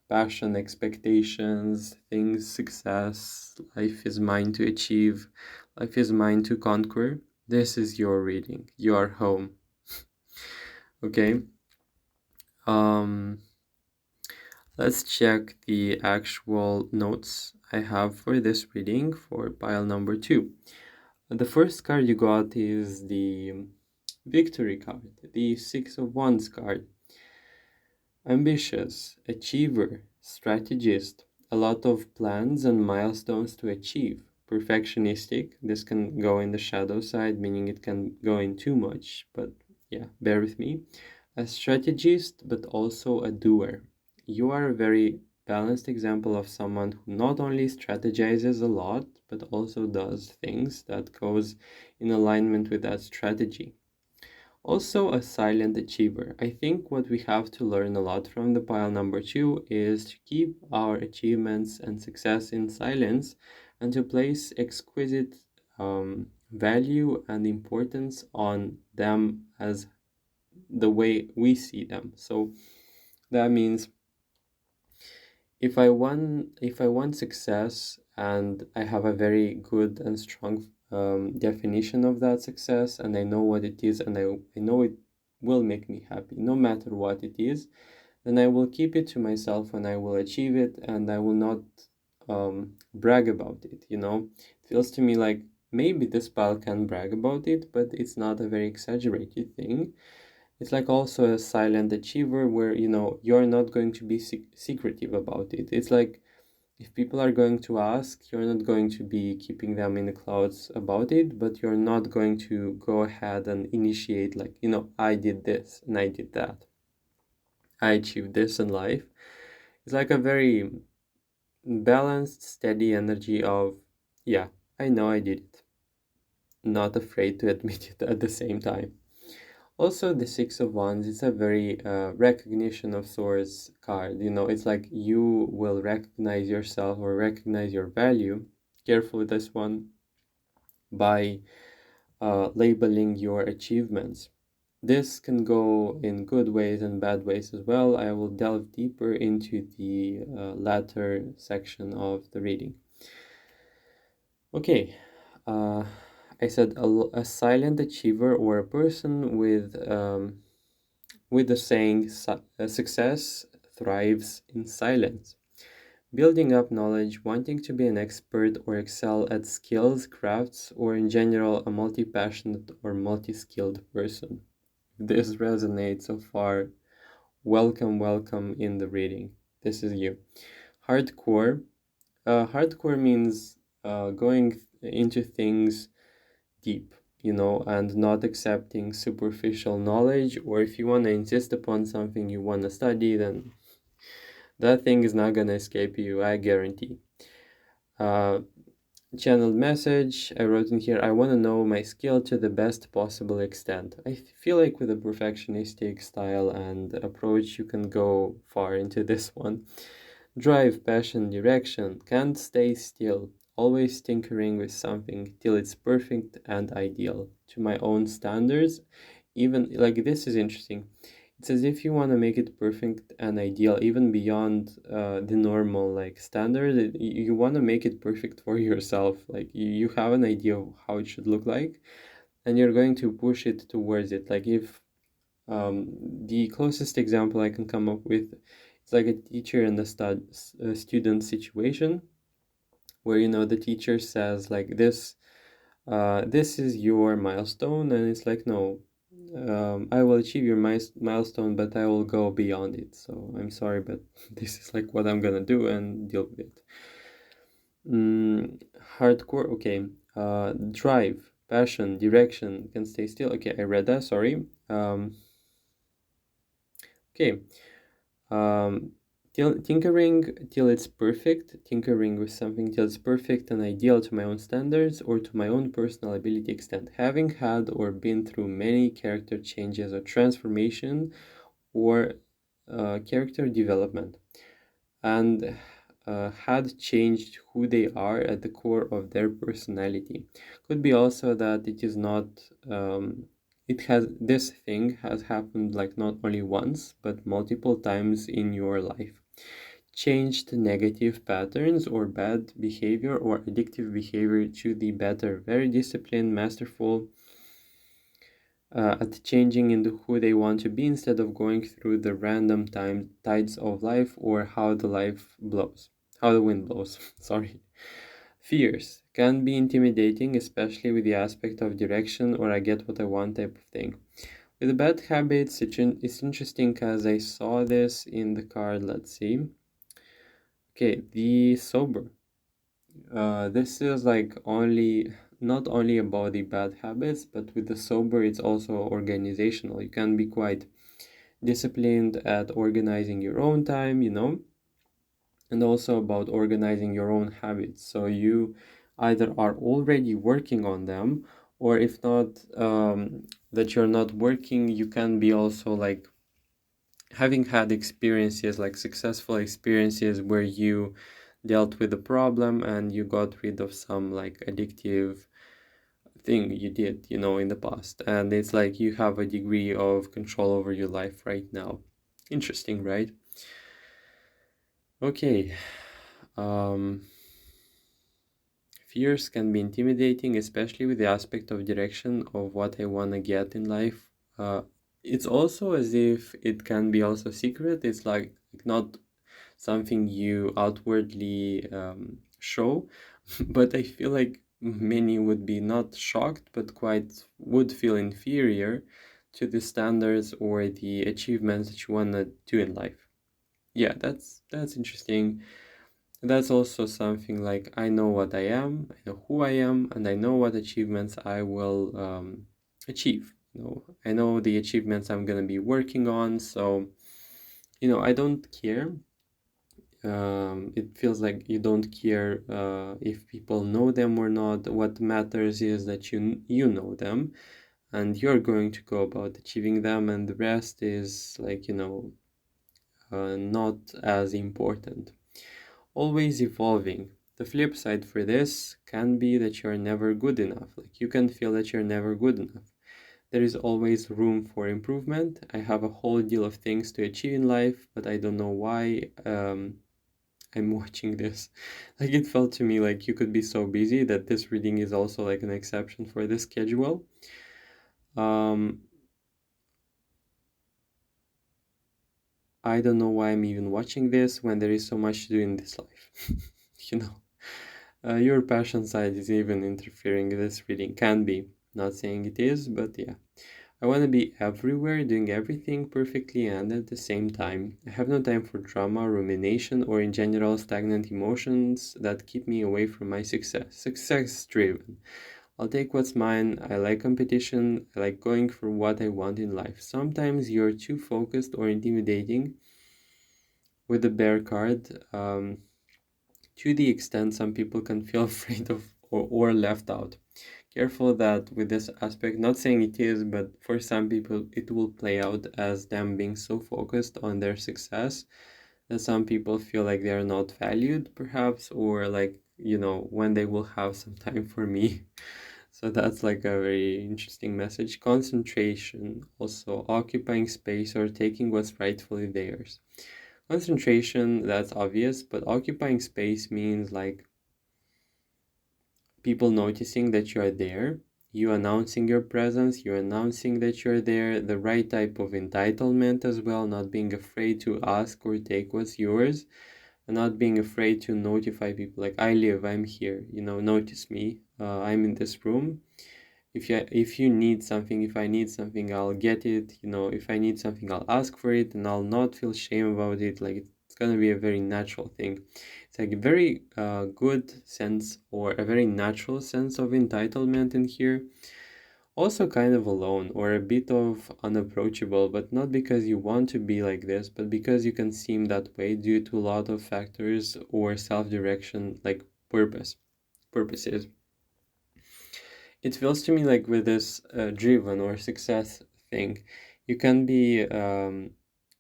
passion, expectations, things, success, life is mine to achieve, life is mine to conquer. This is your reading. You are home. Okay. Let's check the actual notes I have for this reading for pile number 2. The first card you got is the victory card, the Six of Wands card. Ambitious, achiever, strategist, a lot of plans and milestones to achieve. Perfectionistic, this can go in the shadow side, meaning it can go in too much, but yeah, bear with me. A strategist, but also a doer. You are a very balanced example of someone who not only strategizes a lot, but also does things that goes in alignment with that strategy. Also a silent achiever. I think what we have to learn a lot from the pile number 2 is to keep our achievements and success in silence and to place exquisite value and importance on them as the way we see them. So that means if I want success and I have a very good and strong definition of that success and I know what it is and I know it will make me happy no matter what it is, then I will keep it to myself and I will achieve it and I will not brag about it. It feels to me like maybe this pal can brag about it, but it's not a very exaggerated thing. It's like also a silent achiever where you're not going to be secretive about it. It's like if people are going to ask, you're not going to be keeping them in the clouds about it, but you're not going to go ahead and initiate like, I did this and I did that. I achieved this in life. It's like a very balanced, steady energy of, yeah, I know I did it. Not afraid to admit it at the same time. Also, the Six of Wands is a very recognition of sorts card. It's like you will recognize yourself or recognize your value. Careful with this one by labeling your achievements. This can go in good ways and bad ways as well. I will delve deeper into the latter section of the reading. Okay. I said a silent achiever or a person with the saying success thrives in silence. Building up knowledge, wanting to be an expert or excel at skills, crafts, or in general a multi-passionate or multi-skilled person. If this resonates so far, welcome in the reading. This is you. Hardcore. Hardcore means going into things deep, and not accepting superficial knowledge. Or if you want to insist upon something you want to study, then that thing is not going to escape you, I guarantee. Uh, Channeled message, I wrote in here, I want to know my skill to the best possible extent. I feel like with a perfectionistic style and approach, you can go far into this one. Drive, passion, direction, can't stay still, always tinkering with something till it's perfect and ideal to my own standards. Even like this is interesting. It's as if you want to make it perfect and ideal, even beyond the normal like standard. You want to make it perfect for yourself. Like you have an idea of how it should look like, and you're going to push it towards it. Like if the closest example I can come up with, it's like a teacher and a student situation where the teacher says like this is your milestone, and it's like, no, I will achieve your milestone, but I will go beyond it. So I'm sorry, but this is like what I'm gonna do and deal with it. Hardcore, okay. Drive, passion, direction, can stay still. Okay, I read that, sorry. Okay. Um, Tinkering till it's perfect, tinkering with something till it's perfect and ideal to my own standards or to my own personal ability extent. Having had or been through many character changes or transformation or character development, and had changed who they are at the core of their personality. Could be also that it is not this thing has happened like not only once but multiple times in your life. Changed negative patterns or bad behavior or addictive behavior to the better. Very disciplined, masterful at changing into who they want to be instead of going through the random tides of life or how the wind blows. Sorry. Fears can be intimidating, especially with the aspect of direction or I get what I want type of thing. With the bad habits, it's interesting because I saw this in the card. Let's see. Okay, the sober. This is like not only about the bad habits, but with the sober, it's also organizational. You can be quite disciplined at organizing your own time, and also about organizing your own habits. So you either are already working on them, or if not, that you're not working, you can be also like having had experiences, like successful experiences where you dealt with the problem and you got rid of some like addictive thing you did, in the past. And it's like you have a degree of control over your life right now. Interesting, right? Okay. Fears can be intimidating, especially with the aspect of direction of what I want to get in life. It's also as if it can be also secret. It's like not something you outwardly show, but I feel like many would be not shocked, but quite would feel inferior to the standards or the achievements that you want to do in life. Yeah, that's interesting. That's also something like I know what I am, I know who I am, and I know what achievements I will achieve. I know the achievements I'm gonna be working on, so I don't care. It feels like you don't care if people know them or not. What matters is that you know them, and you're going to go about achieving them, and the rest is like not as important. Always evolving. The flip side for this can be that you're never good enough. Like you can feel that you're never good enough. There is always room for improvement. I have a whole deal of things to achieve in life, but I don't know why I'm watching this. Like it felt to me like you could be so busy that this reading is also like an exception for the schedule. Um, I don't know why I'm even watching this when there is so much to do in this life. you know. Your passion side is even interfering in this reading. Can be. Not saying it is, but yeah. I want to be everywhere, doing everything perfectly and at the same time. I have no time for drama, rumination, or in general stagnant emotions that keep me away from my success. Success driven. I'll take what's mine. I like competition. I like going for what I want in life. Sometimes you're too focused or intimidating with the bear card, to the extent some people can feel afraid of or left out. Careful that with this aspect, not saying it is, but for some people it will play out as them being so focused on their success that some people feel like they are not valued, perhaps, or like, when they will have some time for me. So that's like a very interesting message. Concentration, also occupying space or taking what's rightfully theirs. Concentration, that's obvious, but occupying space means like people noticing that you are there, you announcing your presence, you announcing that you're there, the right type of entitlement as well, not being afraid to ask or take what's yours, and not being afraid to notify people like, I live, I'm here, notice me, I'm in this room. If you need something, if I need something, I'll get it. If I need something, I'll ask for it, and I'll not feel shame about it. Like, it's gonna be a very natural thing. It's like a very good sense, or a very natural sense of entitlement in here. Also kind of alone or a bit of unapproachable, but not because you want to be like this, but because you can seem that way due to a lot of factors or self-direction, like purposes. It feels to me like with this driven or success thing, you can be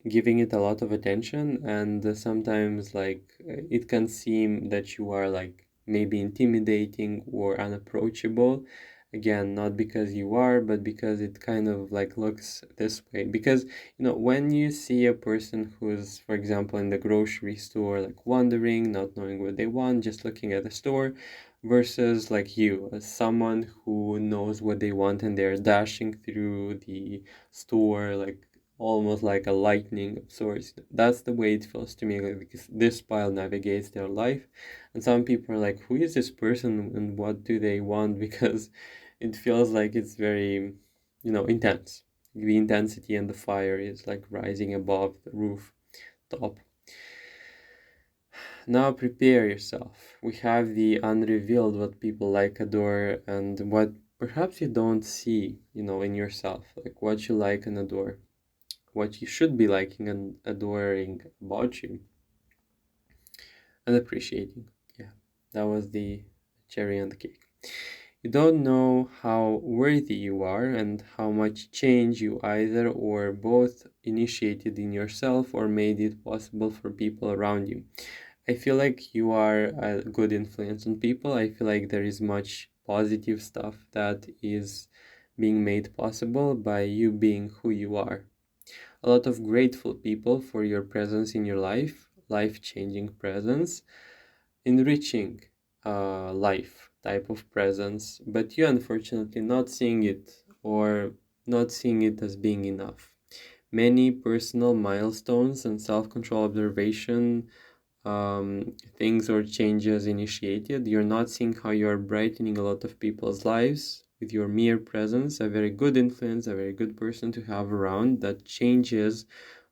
giving it a lot of attention, and sometimes like it can seem that you are like maybe intimidating or unapproachable. Again, not because you are, but because it kind of like looks this way. Because, when you see a person who's, for example, in the grocery store, like wandering, not knowing what they want, just looking at the store, versus like you as someone who knows what they want and they're dashing through the store like almost like a lightning of sorts. That's the way it feels to me, like, because this pile navigates their life, and some people are like, who is this person and what do they want? Because it feels like it's very, intense. The intensity and the fire is like rising above the roof top. Now prepare yourself. We have the unrevealed, what people like, adore, and what perhaps you don't see, in yourself, like what you like and adore, what you should be liking and adoring about you and appreciating. Yeah, that was the cherry on the cake. You don't know how worthy you are and how much change you either or both initiated in yourself or made it possible for people around you. I feel like you are a good influence on people. I feel like there is much positive stuff that is being made possible by you being who you are. A lot of grateful people for your presence in your life, life-changing presence, enriching life type of presence, but you unfortunately not seeing it or not seeing it as being enough. Many personal milestones and self-control observation, things or changes initiated, you're not seeing how you're brightening a lot of people's lives with your mere presence, a very good influence, a very good person to have around that changes,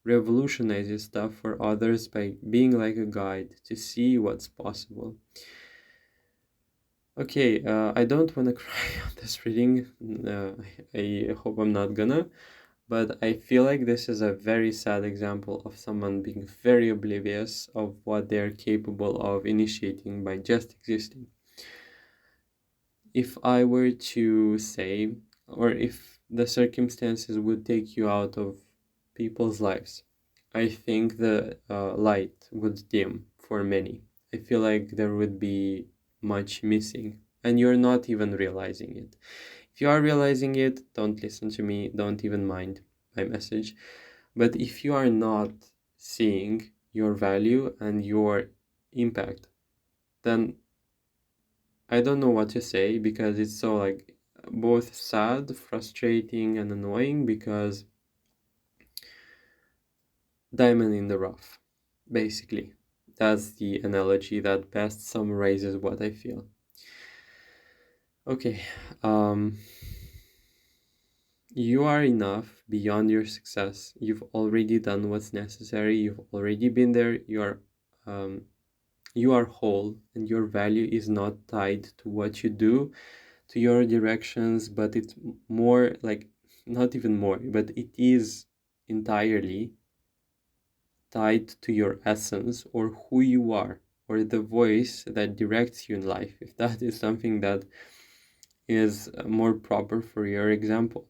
revolutionizes stuff for others by being like a guide to see what's possible. Okay, I don't want to cry on this reading. I hope I'm not gonna. But I feel like this is a very sad example of someone being very oblivious of what they're capable of initiating by just existing. If I were to say, or if the circumstances would take you out of people's lives, I think the light would dim for many. I feel like there would be much missing, and you're not even realizing it. If you are realizing it, don't listen to me, don't even mind my message. But if you are not seeing your value and your impact, then I don't know what to say, because it's so like both sad, frustrating, and annoying, because diamond in the rough, basically. That's the analogy that best summarizes what I feel. Okay, You are enough beyond your success. You've already done what's necessary. You've already been there. You are whole, and your value is not tied to what you do, to your directions, but it's more like, not even more, but it is entirely tied to your essence, or who you are, or the voice that directs you in life, if that is something that is more proper for your example.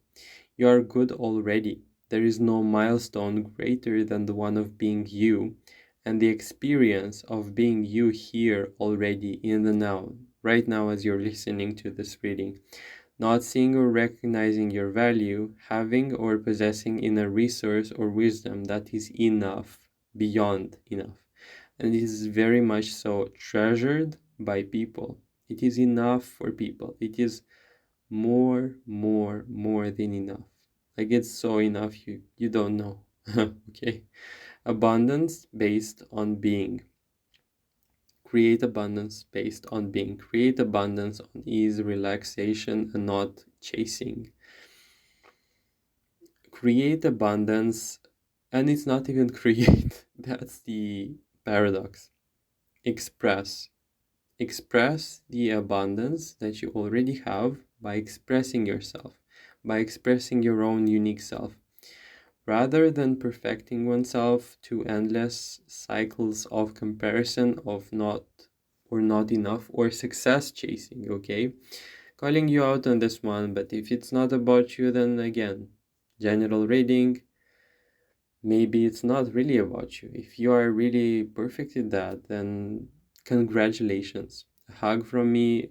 You are good already. There is no milestone greater than the one of being you, and the experience of being you here already in the now, right now as you're listening to this reading. Not seeing or recognizing your value, having or possessing inner resource or wisdom that is enough, beyond enough. And it is very much so treasured by people. It is enough for people. It is more than enough. Like, it's so enough you don't know. Okay. Abundance based on being. Create abundance based on being. Create abundance on ease, relaxation, and not chasing. Create abundance, and it's not even create. That's the paradox. Express. Express the abundance that you already have by expressing yourself, by expressing your own unique self, rather than perfecting oneself to endless cycles of comparison, of not enough, or success chasing. Okay, calling you out on this one, but if it's not about you, then again, general reading, maybe it's not really about you. If you are really perfect at that, then congratulations. A hug from me,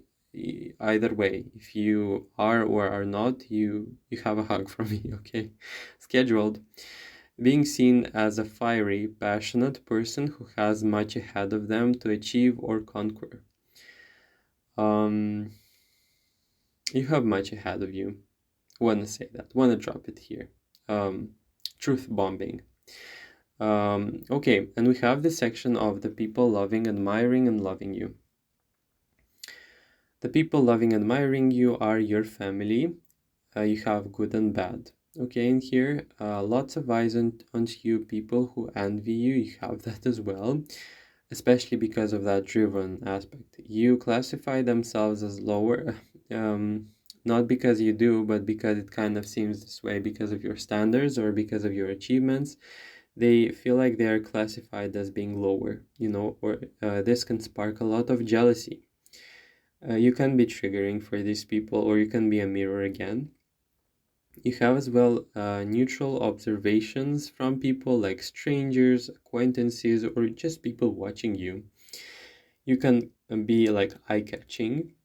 either way. If you are or are not, you have a hug from me, okay? Scheduled. Being seen as a fiery, passionate person who has much ahead of them to achieve or conquer. Um, you have much ahead of you. Wanna say that. Wanna drop it here. Truth bombing. Okay, and we have this section of the people loving, admiring, and loving you. The people loving, admiring you are your family. You have good and bad. Okay, in here, lots of eyes onto you, people who envy you. You have that as well, especially because of that driven aspect. You classify themselves as lower, not because you do, but because it kind of seems this way because of your standards or because of your achievements. They feel like they are classified as being lower, or this can spark a lot of jealousy. You can be triggering for these people, or you can be a mirror again. You have as well neutral observations from people like strangers, acquaintances, or just people watching you. You can be like eye-catching,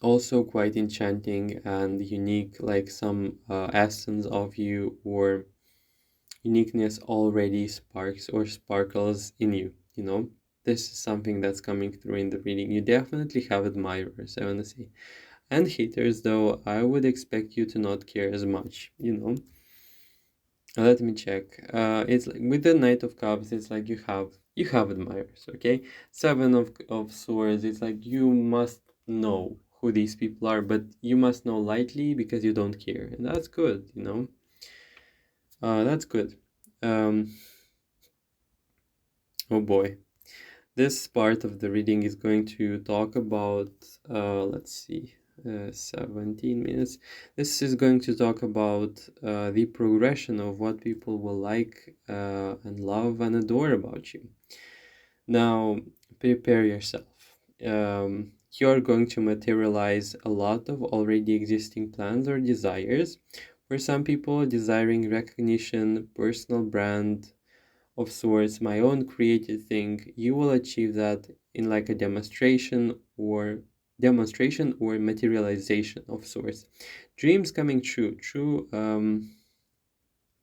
also quite enchanting and unique, like some essence of you or uniqueness already sparks or sparkles in you. This is something that's coming through in the reading. You definitely have admirers, I want to say, and haters, though I would expect you to not care as much. Let me check. It's like with the Knight of Cups, it's like you have admirers. Okay, Seven of Swords, it's like you must know who these people are, but you must know lightly because you don't care, and that's good. That's good. Oh boy. This part of the reading is going to talk about, let's see, 17 minutes. This is going to talk about the progression of what people will like and love and adore about you. Now, prepare yourself. You're going to materialize a lot of already existing plans or desires. For some people, desiring recognition, personal brand, of sorts, my own creative thing, you will achieve that in like a demonstration or materialization of sorts. Dreams coming true,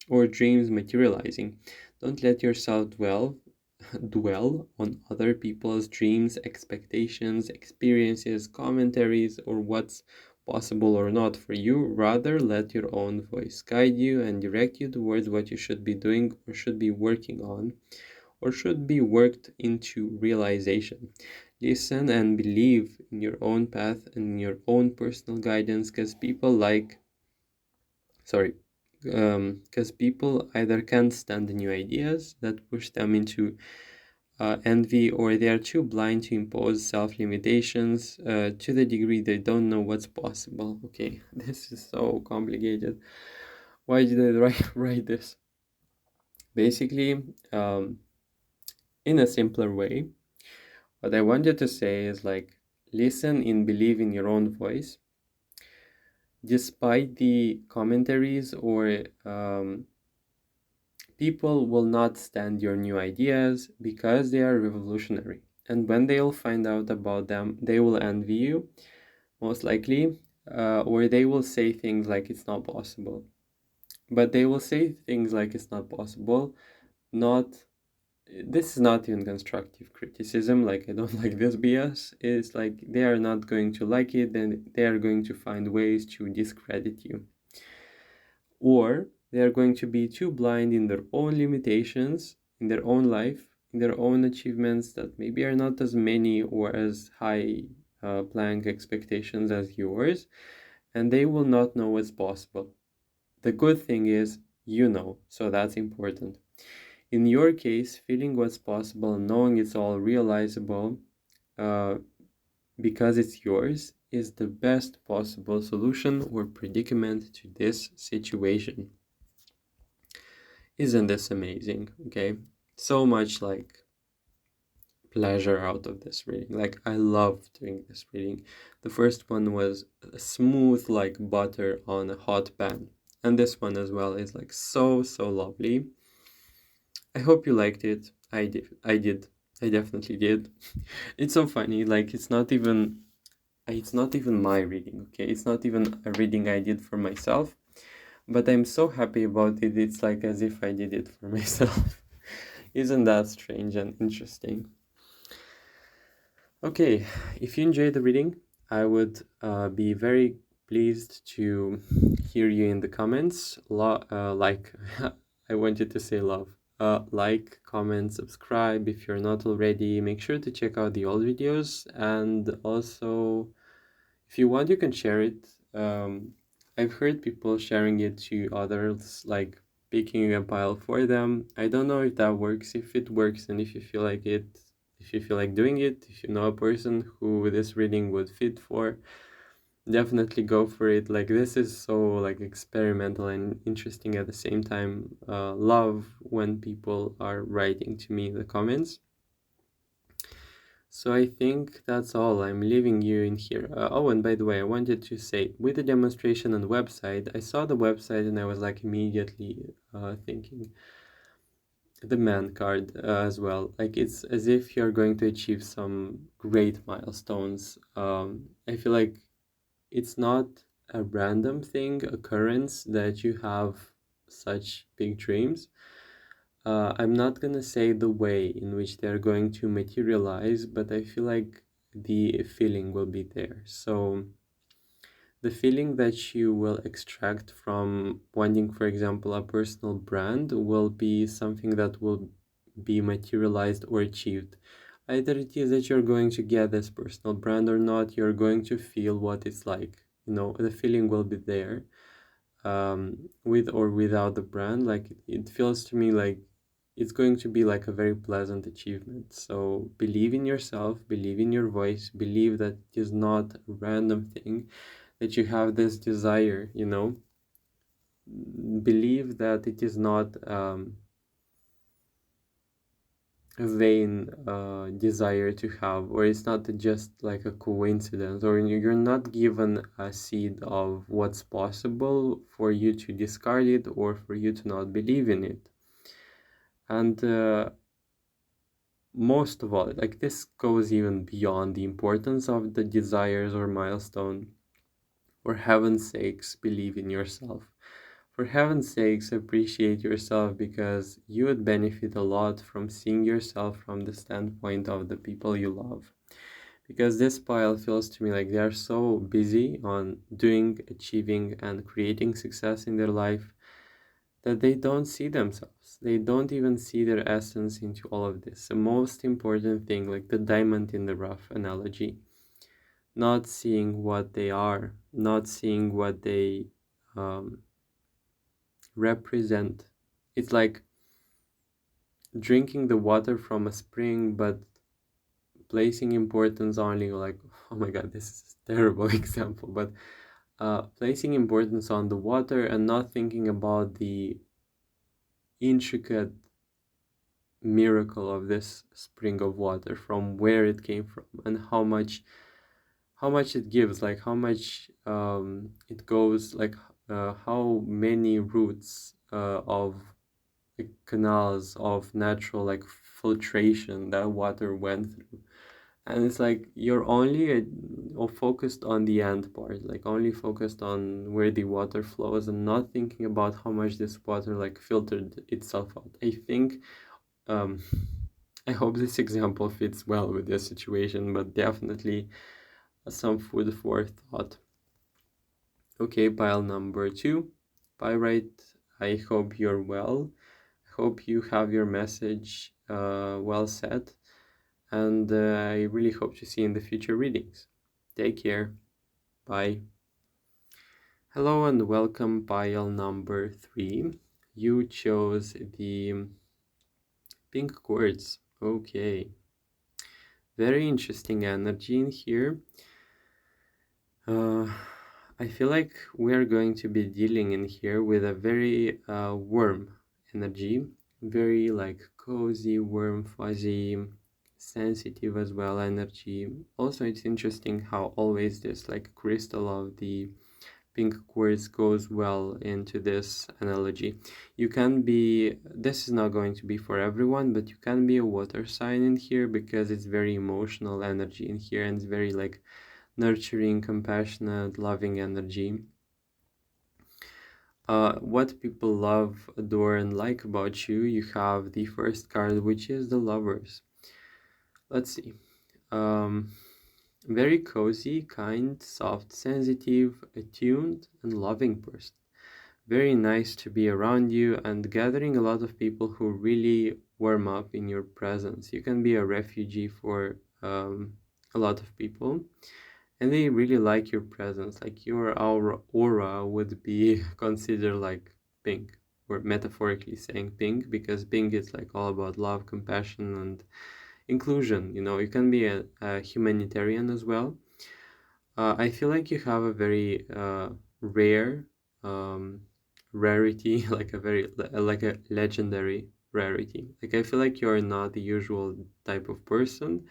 or dreams materializing. Don't let yourself dwell on other people's dreams, expectations, experiences, commentaries, or what's possible or not for you. Rather, let your own voice guide you and direct you towards what you should be doing or should be working on or should be worked into realization. Listen and believe in your own path and in your own personal guidance, because people like Sorry. Because people either can't stand the new ideas that push them into envy, or they are too blind to impose self-limitations to the degree they don't know what's possible. Okay, this is so complicated. Why did I write this? Basically, in a simpler way, what I wanted to say is like, listen and believe in your own voice, despite the commentaries or people will not stand your new ideas because they are revolutionary. And when they'll find out about them, they will envy you, most likely, or they will say things like it's not possible. But they will say things like it's not possible, not this is not even constructive criticism, like I don't like this BS. It's like they are not going to like it, then they are going to find ways to discredit you. Or they are going to be too blind in their own limitations, in their own life, in their own achievements that maybe are not as many or as high plank expectations as yours, and they will not know what's possible. The good thing is, you know, so that's important. In your case, feeling what's possible and knowing it's all realizable uh, because it's yours is the best possible solution or predicament to this situation. Isn't this amazing? Okay, so much like pleasure out of this reading. Like, I love doing this reading. The first one was smooth like butter on a hot pan, and this one as well is like so lovely. I hope you liked it. I did. I definitely did. It's so funny. Like, it's not even my reading, okay? It's not even a reading I did for myself, but I'm so happy about it. It's like as if I did it for myself. Isn't that strange and interesting? Okay, if you enjoyed the reading, I would be very pleased to hear you in the comments. Like, I wanted to say love. Like, comment, subscribe if you're not already. Make sure to check out the old videos, and also, if you want, you can share it. I've heard people sharing it to others, like picking a pile for them. I don't know if that works. If it works, and if you feel like it, if you feel like doing it, if you know a person who this reading would fit for, definitely go for it. Like, this is so like experimental and interesting at the same time. Love when people are writing to me in the comments. So I think that's all. I'm leaving you in here. Oh, and by the way, I wanted to say, with the demonstration on the website, I saw the website and I was like immediately thinking the man card as well. Like, it's as if you're going to achieve some great milestones. I feel like it's not a random thing, occurrence that you have such big dreams. I'm not gonna say the way in which they're going to materialize, but I feel like the feeling will be there. So the feeling that you will extract from wanting, for example, a personal brand will be something that will be materialized or achieved. Either it is that you're going to get this personal brand or not, you're going to feel what it's like. You know, the feeling will be there, with or without the brand. Like, it feels to me like it's going to be like a very pleasant achievement. So believe in yourself, believe in your voice, believe that it is not a random thing, that you have this desire, you know. Believe that it is not a vain desire to have, or it's not just like a coincidence, or you're not given a seed of what's possible for you to discard it or for you to not believe in it. And most of all, like, this goes even beyond the importance of the desires or milestone. For heaven's sakes, believe in yourself. For heaven's sakes, appreciate yourself, because you would benefit a lot from seeing yourself from the standpoint of the people you love. Because this pile feels to me like they are so busy on doing, achieving, and creating success in their life that they don't see themselves. They don't even see their essence into all of this. The most important thing, like the diamond in the rough analogy, not seeing what they are, not seeing what they um, represent. It's like drinking the water from a spring, but placing importance only, like, oh my god, this is a terrible example, but placing importance on the water and not thinking about the intricate miracle of this spring of water, from where it came from and how much it gives, like how much it goes, like how many routes of like canals of natural like filtration that water went through. And it's like you're only focused on the end part, like only focused on where the water flows and not thinking about how much this water like filtered itself out. I think um I hope this example fits well with this situation, but definitely some food for thought. Okay, pile number 2. Pyrite, I hope you're well. I hope you have your message well set, and I really hope to see you in the future readings. Take care. Bye. Hello and welcome, pile number 3. You chose the pink quartz. Okay. Very interesting energy in here. I feel like we're going to be dealing in here with a very warm energy, very like cozy, warm, fuzzy, sensitive as well energy. Also, it's interesting how always this like crystal of the pink quartz goes well into this analogy. You can be, this is not going to be for everyone, but you can be a water sign in here because it's very emotional energy in here and it's very like nurturing, compassionate, loving energy. What people love, adore, and like about you, you have the first card, which is the Lovers. Let's see. Very cozy, kind, soft, sensitive, attuned, and loving person. Very nice to be around you and gathering a lot of people who really warm up in your presence. You can be a refugee for a lot of people. And they really like your presence, like your aura would be considered like pink, or metaphorically saying pink, because pink is like all about love, compassion, and inclusion. You know, you can be a humanitarian as well. I feel like you have a very rare rarity, like a very like a legendary rarity. Like I feel like you're not the usual type of person.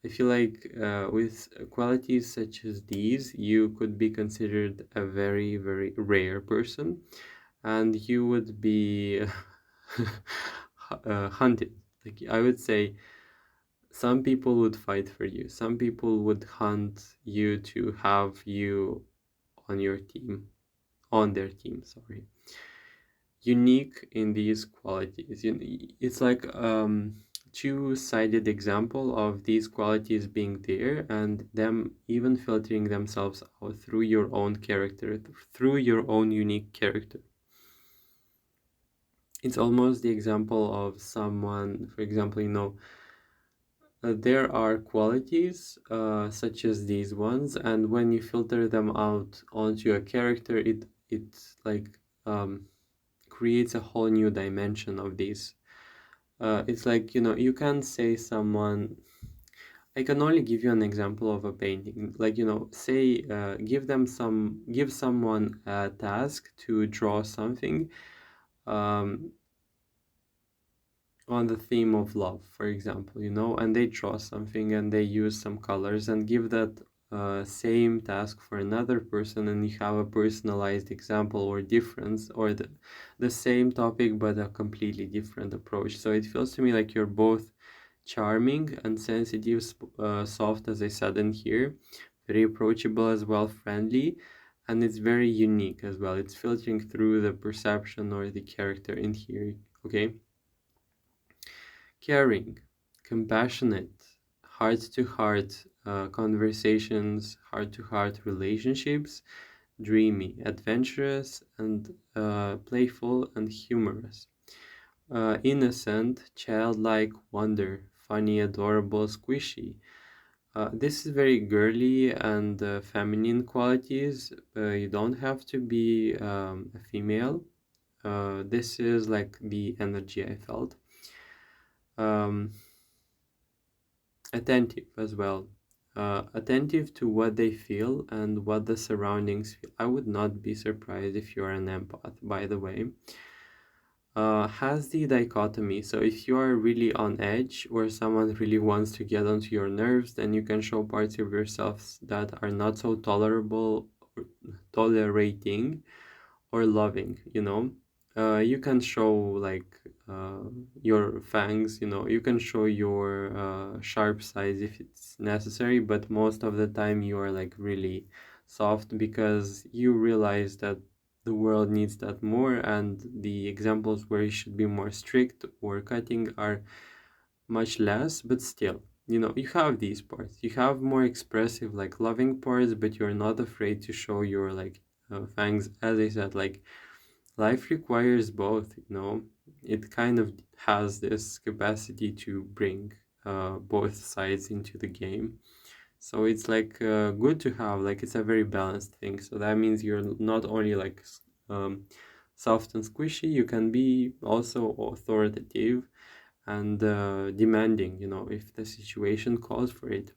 I feel like with qualities such as these, you could be considered a very, very rare person, and you would be hunted. Like I would say, some people would fight for you. Some people would hunt you to have you on your team, on their team. Sorry. Unique in these qualities. It's like two-sided example of these qualities being there and them even filtering themselves out through your own character, through your own unique character. It's almost the example of someone, for example, there are qualities such as these ones, and when you filter them out onto a character, it's like creates a whole new dimension of these. It's like, you can say someone, I can only give you an example of a painting. Like, say, give someone a task to draw something on the theme of love, for example, and they draw something and they use some colors and give that same task for another person, and you have a personalized example or difference, or the same topic but a completely different approach. So it feels to me like you're both charming and sensitive, soft, as I said in here, very approachable as well, friendly, and it's very unique as well. It's filtering through the perception or the character in here, okay? Caring, compassionate, heart-to-heart conversations, heart-to-heart relationships, dreamy, adventurous, and playful and humorous. Innocent, childlike, wonder, funny, adorable, squishy. This is very girly and feminine qualities. You don't have to be a female This is like the energy I felt. Um, Attentive as well. Attentive to what they feel and what the surroundings feel. I would not be surprised if you're an empath, by the way. Has the dichotomy. So if you are really on edge or someone really wants to get onto your nerves, then you can show parts of yourself that are not so tolerable, or tolerating, or loving, you know. You can show like uh, your fangs, you know, you can show your sharp sides if it's necessary, but most of the time you are like really soft because you realize that the world needs that more, and the examples where you should be more strict or cutting are much less, but still, you know, you have these parts. You have more expressive, like loving parts, but you're not afraid to show your like fangs. As I said, like life requires both, you know. It kind of has this capacity to bring both sides into the game. So it's like good to have, like it's a very balanced thing. So that means you're not only like um, soft and squishy, you can be also authoritative and demanding, you know, if the situation calls for it.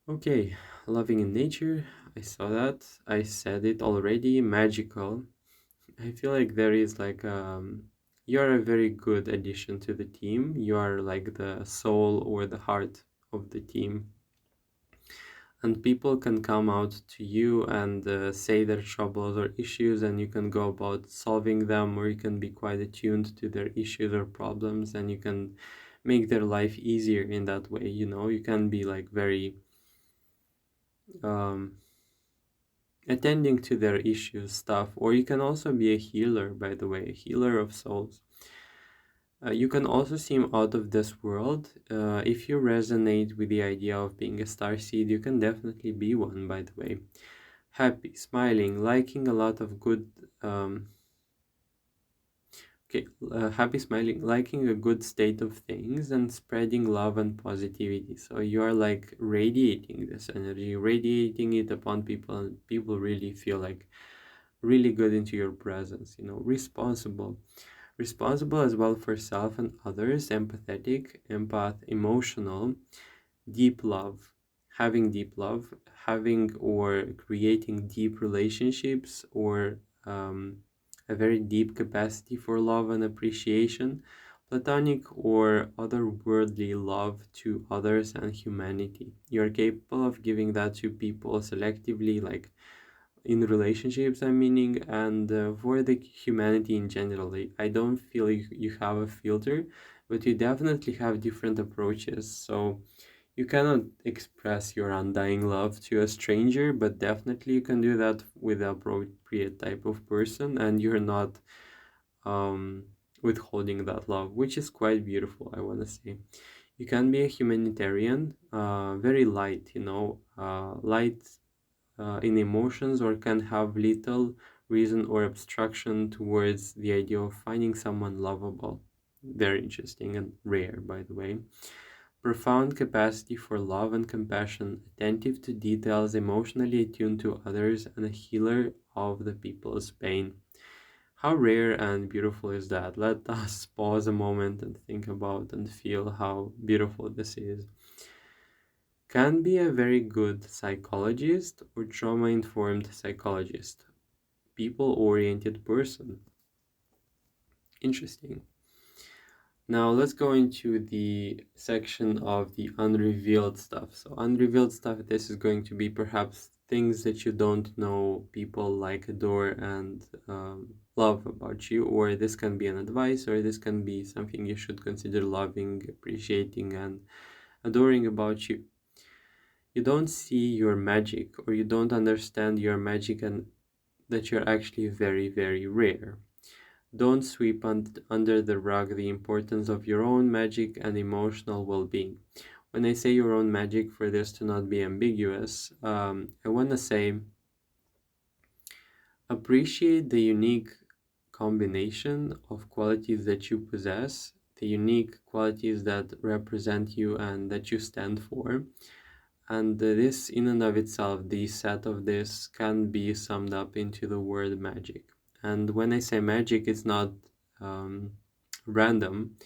Okay, loving in nature, I saw that. I said it already. Magical. I feel like there is like you're a very good addition to the team. You are like the soul or the heart of the team. And people can come out to you and say their troubles or issues, and you can go about solving them, or you can be quite attuned to their issues or problems, and you can make their life easier in that way. You know, you can be like very um, attending to their issues stuff, or you can also be a healer, by the way, a healer of souls. You can also seem out of this world. If you resonate with the idea of being a star seed, you can definitely be one, by the way. Happy, smiling, liking a lot of good. Okay, happy, smiling, liking a good state of things and spreading love and positivity. So you are like radiating this energy, radiating it upon people, and people really feel like really good into your presence. You know, responsible as well for self and others, empathetic, empath, emotional, deep love, deep love, having or creating deep relationships, or a very deep capacity for love and appreciation, platonic or otherworldly love to others and humanity. You're capable of giving that to people selectively, like in relationships, I'm meaning, and for the humanity in general. I don't feel you have a filter, but you definitely have different approaches. So you cannot express your undying love to a stranger, but definitely you can do that with the appropriate type of person, and you're not um, withholding that love, which is quite beautiful, I want to say. You can be a humanitarian, very light, you know, light in emotions, or can have little reason or abstraction towards the idea of finding someone lovable. Very interesting and rare, by the way. Profound capacity for love and compassion, attentive to details, emotionally attuned to others, and a healer of the people's pain. How rare and beautiful is that? Let us pause a moment and think about and feel how beautiful this is. Can be a very good psychologist or trauma informed psychologist, people oriented person. Interesting. Now let's go into the section of the unrevealed stuff. So, unrevealed stuff, this is going to be perhaps things that you don't know people like, adore, and love about you, or this can be an advice, or this can be something you should consider loving, appreciating, and adoring about you. You don't see your magic, or you don't understand your magic, and that you're actually very, very rare. Don't sweep under the rug the importance of your own magic and emotional well being. When I say your own magic, for this to not be ambiguous, I want to say appreciate the unique combination of qualities that you possess, the unique qualities that represent you and that you stand for. And this, in and of itself, the set of this can be summed up into the word magic. And when I say magic, it's not random.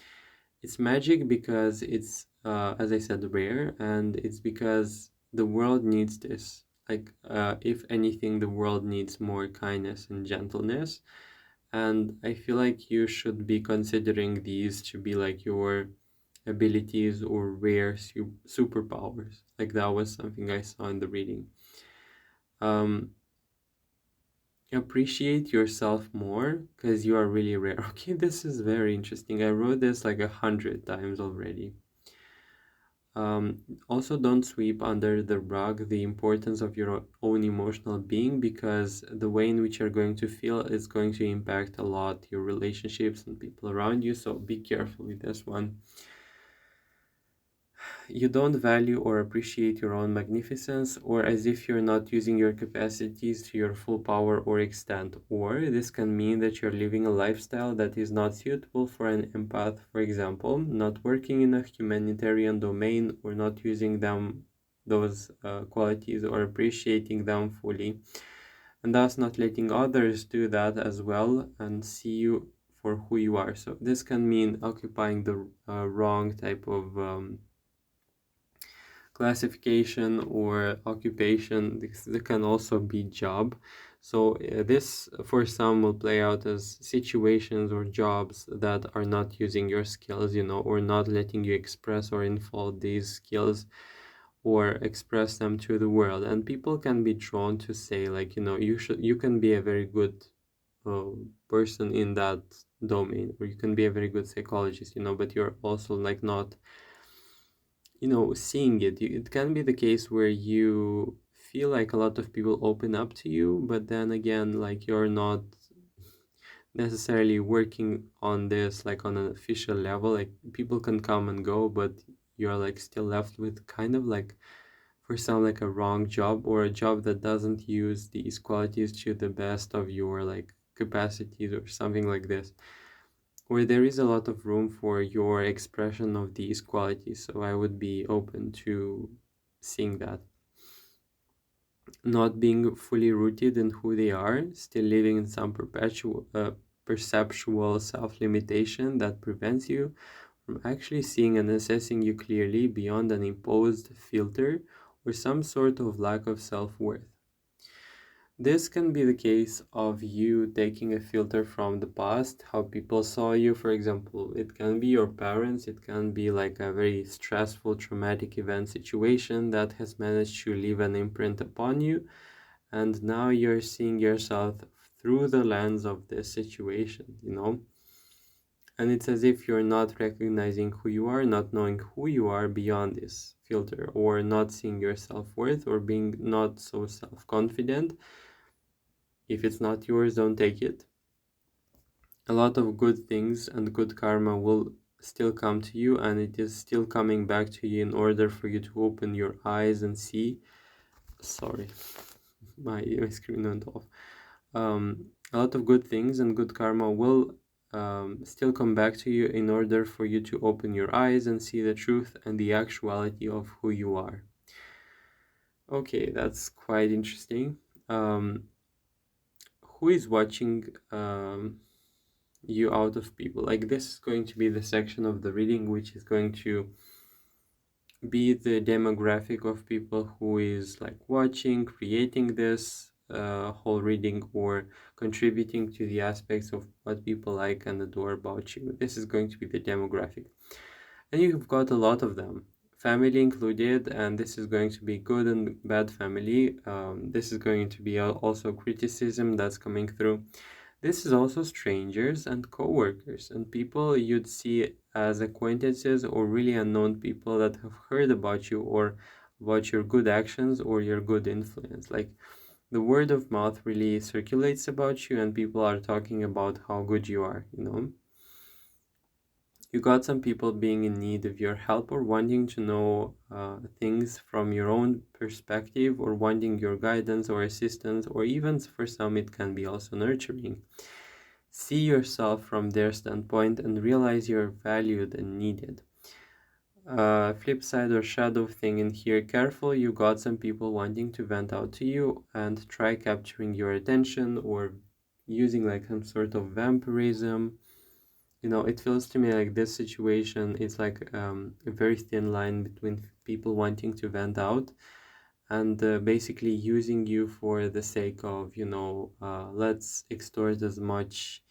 It's magic because it's, as I said, rare, and it's because the world needs this. Like, if anything, the world needs more kindness and gentleness. And I feel like you should be considering these to be like your abilities or rare superpowers. Like, that was something I saw in the reading. Um, Appreciate yourself more because you are really rare. Okay, this is very interesting. I wrote this like 100 times already. Also, don't sweep under the rug the importance of your own emotional being, because the way in which you're going to feel is going to impact a lot your relationships and people around you. So be careful with this one. You don't value or appreciate your own magnificence, or as if you're not using your capacities to your full power or extent. Or this can mean that you're living a lifestyle that is not suitable for an empath, for example, not working in a humanitarian domain, or not using those qualities or appreciating them fully, and thus not letting others do that as well and see you for who you are. So this can mean occupying the wrong type of classification or occupation. This can also be job. So this for some will play out as situations or jobs that are not using your skills, or not letting you express or unfold these skills or express them to the world. And people can be drawn to say, like, you can be a very good uh, person in that domain, or you can be a very good psychologist, but you're also like not seeing it. It can be the case where you feel like a lot of people open up to you, but then again, like, you're not necessarily working on this like on an official level. Like, people can come and go, but you're like still left with kind of like, for some, like a wrong job, or a job that doesn't use these qualities to the best of your like capacities, or something like this, where there is a lot of room for your expression of these qualities. So I would be open to seeing that. Not being fully rooted in who they are, still living in some perceptual self-limitation that prevents you from actually seeing and assessing you clearly beyond an imposed filter or some sort of lack of self-worth. This can be the case of you taking a filter from the past, how people saw you, for example. It can be your parents, it can be like a very stressful, traumatic event situation that has managed to leave an imprint upon you, and now you're seeing yourself through the lens of this situation. And it's as if you're not recognizing who you are, not knowing who you are beyond this filter, or not seeing your self-worth, or being not so self-confident. If it's not yours, don't take it. A lot of good things and good karma will still come to you, and it is still coming back to you in order for you to open your eyes and see. Sorry, my screen went off. A lot of good things and good karma will still come back to you in order for you to open your eyes and see the truth and the actuality of who you are. Okay, that's quite interesting. Who is watching you out of people? Like, this is going to be the section of the reading which is going to be the demographic of people who is like watching, creating this whole reading, or contributing to the aspects of what people like and adore about you. This is going to be the demographic, and you've got a lot of them, family included, and this is going to be good and bad family. This is going to be also criticism that's coming through. This is also strangers and co-workers and people you'd see as acquaintances, or really unknown people that have heard about you or about your good actions or your good influence. Like, the word of mouth really circulates about you, and people are talking about how good you are. You got some people being in need of your help, or wanting to know things from your own perspective, or wanting your guidance or assistance, or even for some it can be also nurturing. See yourself from their standpoint and realize you're valued and needed. Flip side or shadow thing in here, careful, you got some people wanting to vent out to you and try capturing your attention, or using like some sort of vampirism. It feels to me like this situation is like a very thin line between people wanting to vent out and basically using you for the sake of, let's extort as much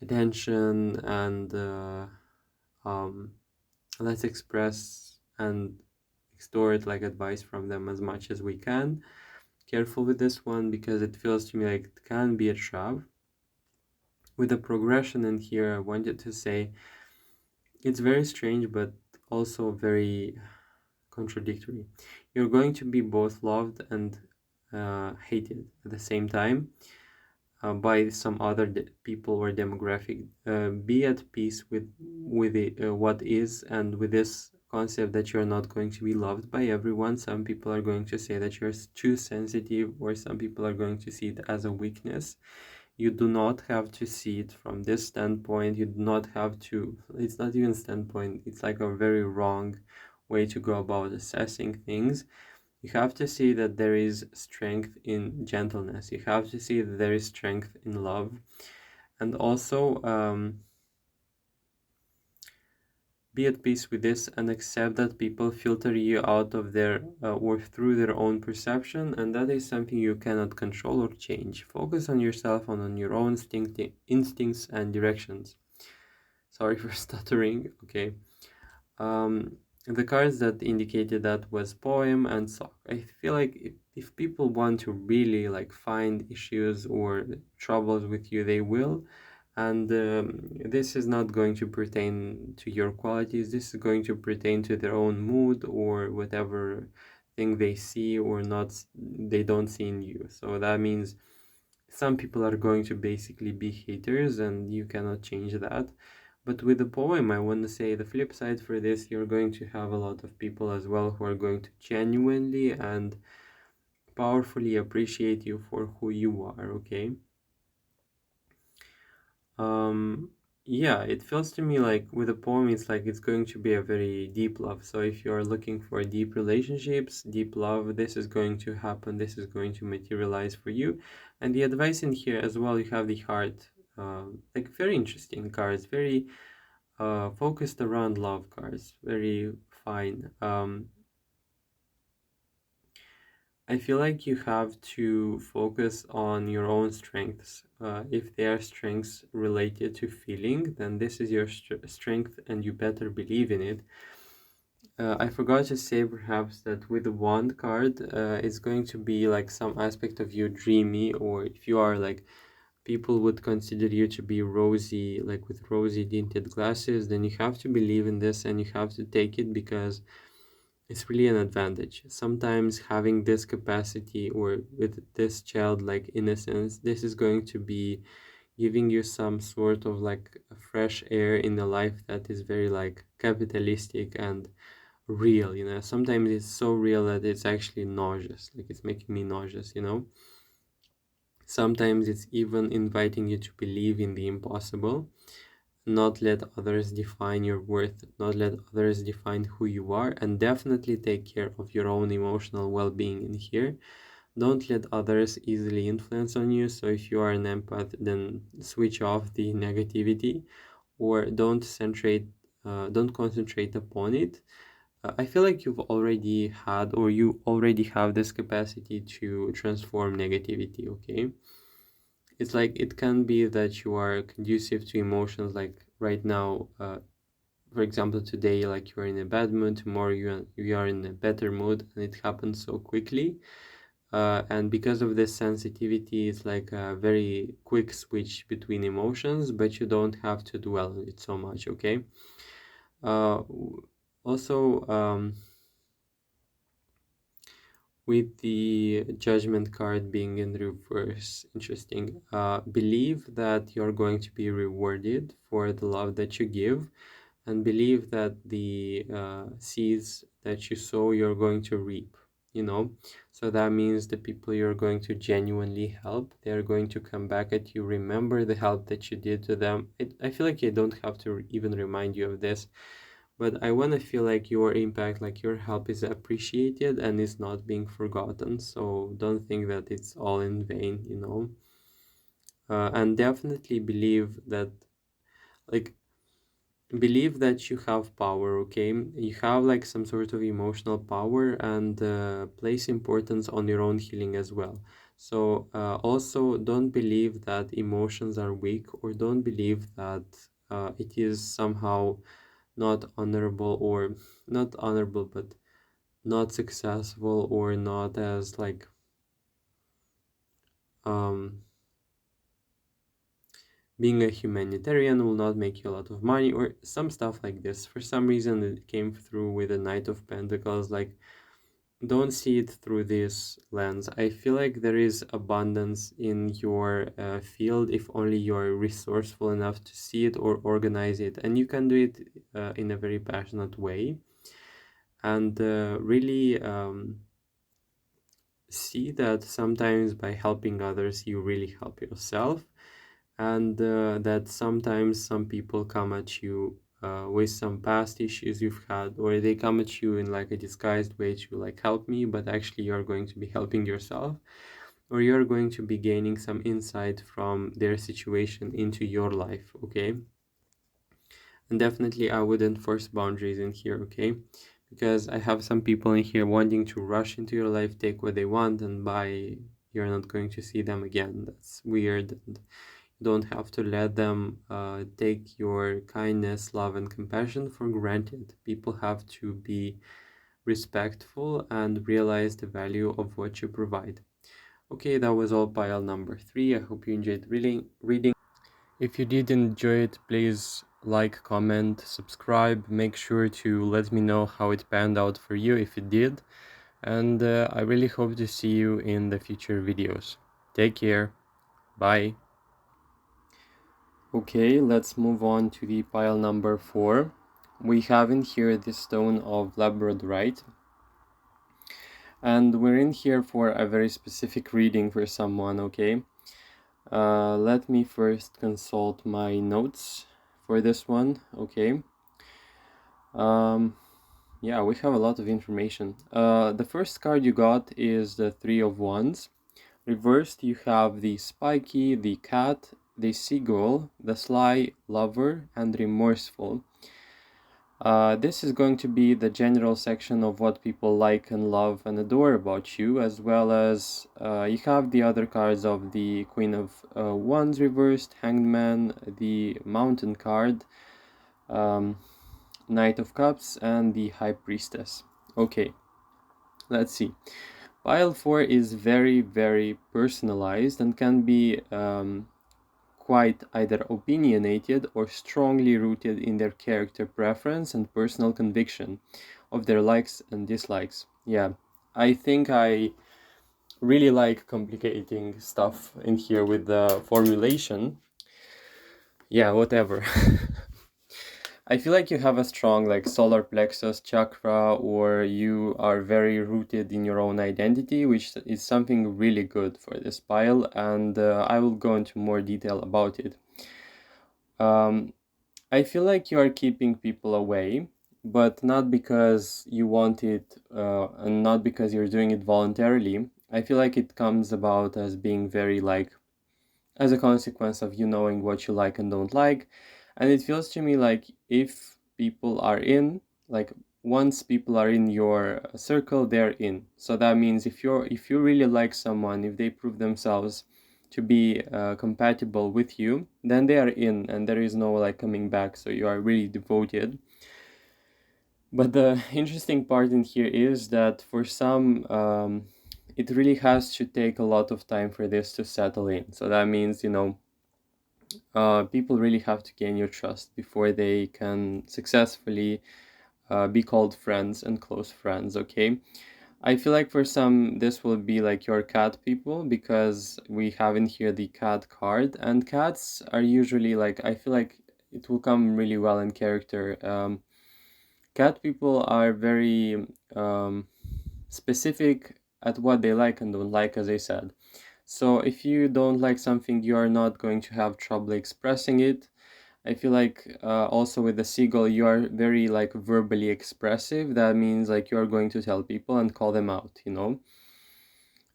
attention and um, let's express and extort like advice from them as much as we can. Careful with this one because it feels to me like it can be a trap. With the progression in here, I wanted to say it's very strange but also very contradictory. You're going to be both loved and hated at the same time by some other people or demographic. Be at peace with what is, and with this concept that you're not going to be loved by everyone. Some people are going to say that you're too sensitive, or some people are going to see it as a weakness. You do not have to see it from this standpoint. You do not have to, it's not even standpoint, it's like a very wrong way to go about assessing things. You have to see that there is strength in gentleness. You have to see that there is strength in love. And also be at peace with this and accept that people filter you out of their or through their own perception, and that is something you cannot control or change. Focus on yourself and on your own instincts and directions. Sorry for stuttering. Okay. The cards that indicated that was poem and sock. I feel like if people want to really like find issues or troubles with you, they will. And this is not going to pertain to your qualities. This is going to pertain to their own mood or whatever thing they see or not, they don't see in you. So that means some people are going to basically be haters and you cannot change that. But with the poem, I want to say the flip side for this, you're going to have a lot of people as well who are going to genuinely and powerfully appreciate you for who you are, okay? Yeah, it feels to me like with a poem, it's like it's going to be a very deep love. So if you're looking for deep relationships, deep love, this is going to happen. This is going to materialize for you. And the advice in here as well, you have the heart, like very interesting cards, very focused around love cards, very fine. I feel like you have to focus on your own strengths. If they are strengths related to feeling, then this is your strength and you better believe in it. I forgot to say perhaps that with the wand card, it's going to be like some aspect of you dreamy, or if you are like, people would consider you to be rosy, like with rosy tinted glasses, then you have to believe in this and you have to take it because it's really an advantage. Sometimes having this capacity or with this childlike innocence, this is going to be giving you some sort of like a fresh air in a life that is very like capitalistic and real, Sometimes it's so real that it's actually nauseous, like it's making me nauseous. Sometimes it's even inviting you to believe in the impossible. Not let others define your worth, not let others define who you are, and definitely take care of your own emotional well-being in here. Don't let others easily influence on you. So if you are an empath, then switch off the negativity, or don't concentrate upon it. I feel like you've already had, or you already have this capacity to transform negativity, okay? It's like it can be that you are conducive to emotions, like right now, for example, today, like you are in a bad mood, tomorrow you are in a better mood, and it happens so quickly. And because of this sensitivity, it's like a very quick switch between emotions, but you don't have to dwell on it so much, okay? Also, with the judgment card being in reverse, interesting. Believe that you're going to be rewarded for the love that you give, and believe that the seeds that you sow, you're going to reap, So that means the people you're going to genuinely help, they're going to come back at you. Remember the help that you did to them. I feel like I don't have to even remind you of this, but I want to feel like your impact, like your help is appreciated and is not being forgotten. So don't think that it's all in vain. and definitely believe that, like, believe that you have power. Okay, you have like some sort of emotional power, and place importance on your own healing as well. So also don't believe that emotions are weak, or don't believe that it is somehow not honorable, or not honorable, but not successful, or not as like um being a humanitarian will not make you a lot of money, or some stuff like this. For some reason it came through with the Knight of Pentacles. Like, don't see it through this lens. I feel like there is abundance in your field if only you're resourceful enough to see it or organize it, and you can do it in a very passionate way, and really see that sometimes by helping others you really help yourself, and that sometimes some people come at you with some past issues you've had, or they come at you in like a disguised way to like help me, but actually you're going to be helping yourself, or you're going to be gaining some insight from their situation into your life. Okay, and definitely I wouldn't force boundaries in here. Okay, because I have some people in here wanting to rush into your life, take what they want, and by you're not going to see them again. That's weird. And don't have to let them take your kindness, love, and compassion for granted. People have to be respectful and realize the value of what you provide. Okay, that was all pile number 3. I hope you enjoyed reading. If you did enjoy it, please like, comment, subscribe. Make sure to let me know how it panned out for you if it did. And I really hope to see you in the future videos. Take care. Bye. Okay, let's move on to the pile number 4. We have in here the stone of labradorite, and we're in here for a very specific reading for someone. Okay, let me first consult my notes for this one. Okay, yeah, we have a lot of information. The first card you got is the Three of Wands. Reversed, you have the Spiky, the Cat, the Seagull, the Sly, Lover, and Remorseful. This is going to be the general section of what people like and love and adore about you, as well as you have the other cards of the Queen of Wands reversed, Hanged Man, the Mountain card, Knight of Cups, and the High Priestess. Okay, let's see. Pile 4 is very, very personalized and can be quite either opinionated or strongly rooted in their character preference and personal conviction of their likes and dislikes. Yeah, I think I really like complicating stuff in here with the formulation. Yeah, whatever. I feel like you have a strong like solar plexus chakra, or you are very rooted in your own identity, which is something really good for this pile, and I will go into more detail about it. I feel like you are keeping people away, but not because you want it, and not because you're doing it voluntarily. I feel like it comes about as being very like, as a consequence of you knowing what you like and don't like. And it feels to me like if people are in, like once people are in your circle, they're in. So that means if you really like someone, if they prove themselves to be compatible with you, then they are in, and there is no like coming back. So you are really devoted. But the interesting part in here is that for some, it really has to take a lot of time for this to settle in. So that means, you know, people really have to gain your trust before they can successfully be called friends and close friends. Okay, I feel like for some this will be like your cat people, because we have in here the cat card, and cats are usually like, I feel like it will come really well in character. Cat people are very specific at what they like and don't like, as I said. So if you don't like something, you are not going to have trouble expressing it. I feel like also with the seagull, you are very like verbally expressive. That means like you are going to tell people and call them out, you know.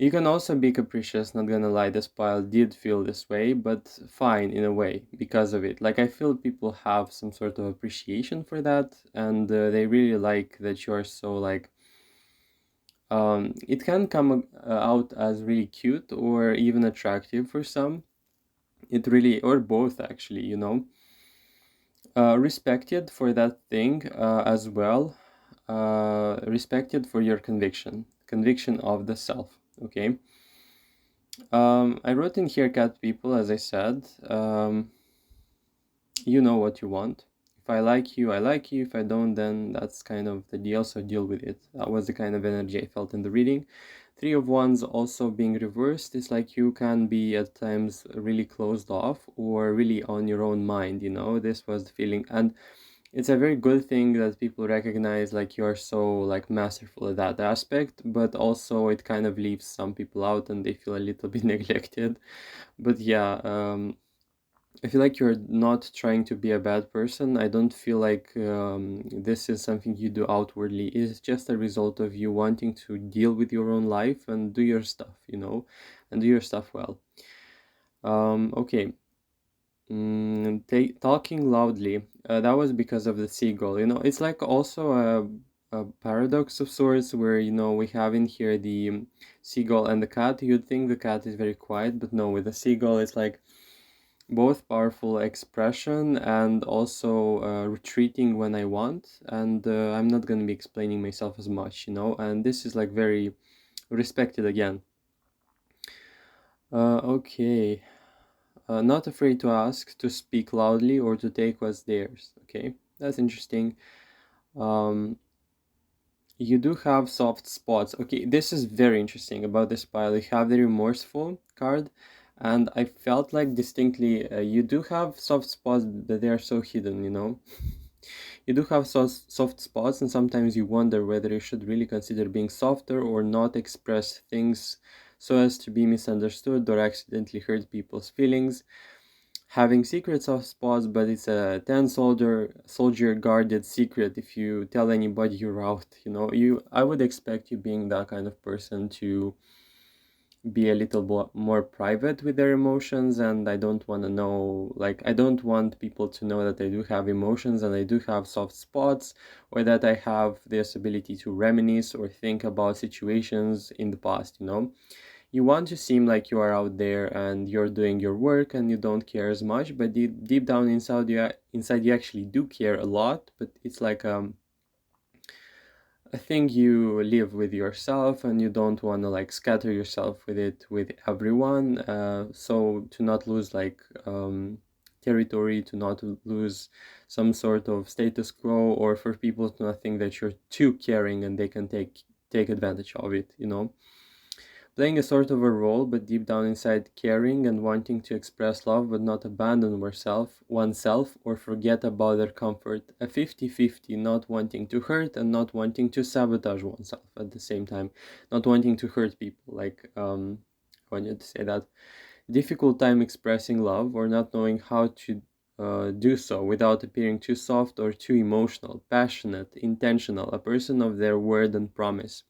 You can also be capricious, not gonna lie, this pile did feel this way, but fine in a way because of it. Like, I feel people have some sort of appreciation for that, and they really like that you're so, like, it can come out as really cute or even attractive for some. It really, or both actually, you know. Respected for that thing as well. Respected for your conviction of the self, okay? I wrote in here, cat people, as I said. You know what you want. If I like you, I like you. If I don't, then that's kind of the deal, so deal with it. That was the kind of energy I felt in the reading. Three of Wands also being reversed is like you can be at times really closed off or really on your own mind, you know. This was the feeling, and it's a very good thing that people recognize like you're so like masterful at that aspect, but also it kind of leaves some people out and they feel a little bit neglected. But yeah, I feel like you're not trying to be a bad person. I don't feel like this is something you do outwardly. It's just a result of you wanting to deal with your own life and do your stuff, you know, and do your stuff well. Okay. Talking loudly. That was because of the seagull. You know, it's like also a paradox of sorts where, you know, we have in here the seagull and the cat. You'd think the cat is very quiet, but no, with the seagull, it's like both powerful expression and also retreating when I want. And I'm not going to be explaining myself as much, you know, and this is like very respected again. Okay. Not afraid to ask, to speak loudly, or to take what's theirs. Okay, that's interesting. Um, you do have soft spots. Okay, this is very interesting about this pile. You have the remorseful card, and I felt like distinctly you do have soft spots, but they are so hidden, you know. You do have soft spots, and sometimes you wonder whether you should really consider being softer or not express things so as to be misunderstood or accidentally hurt people's feelings. Having secret soft spots, but it's a 10 soldier guarded secret. If you tell anybody, you're out, you know. I would expect you being that kind of person to be a little more private with their emotions, and I don't want to know, like, I don't want people to know that I do have emotions and I do have soft spots, or that I have this ability to reminisce or think about situations in the past, you know. You want to seem like you are out there and you're doing your work and you don't care as much, but deep down inside you actually do care a lot. But it's like a thing you live with yourself, and you don't want to like scatter yourself with it with everyone. So to not lose like territory, to not lose some sort of status quo, or for people to not think that you're too caring and they can take advantage of it, you know. Playing a sort of a role, but deep down inside caring and wanting to express love but not abandon oneself or forget about their comfort. A 50-50, not wanting to hurt and not wanting to sabotage oneself at the same time. Not wanting to hurt people, like, I want you to say that. Difficult time expressing love or not knowing how to do so without appearing too soft or too emotional, passionate, intentional, a person of their word and promise.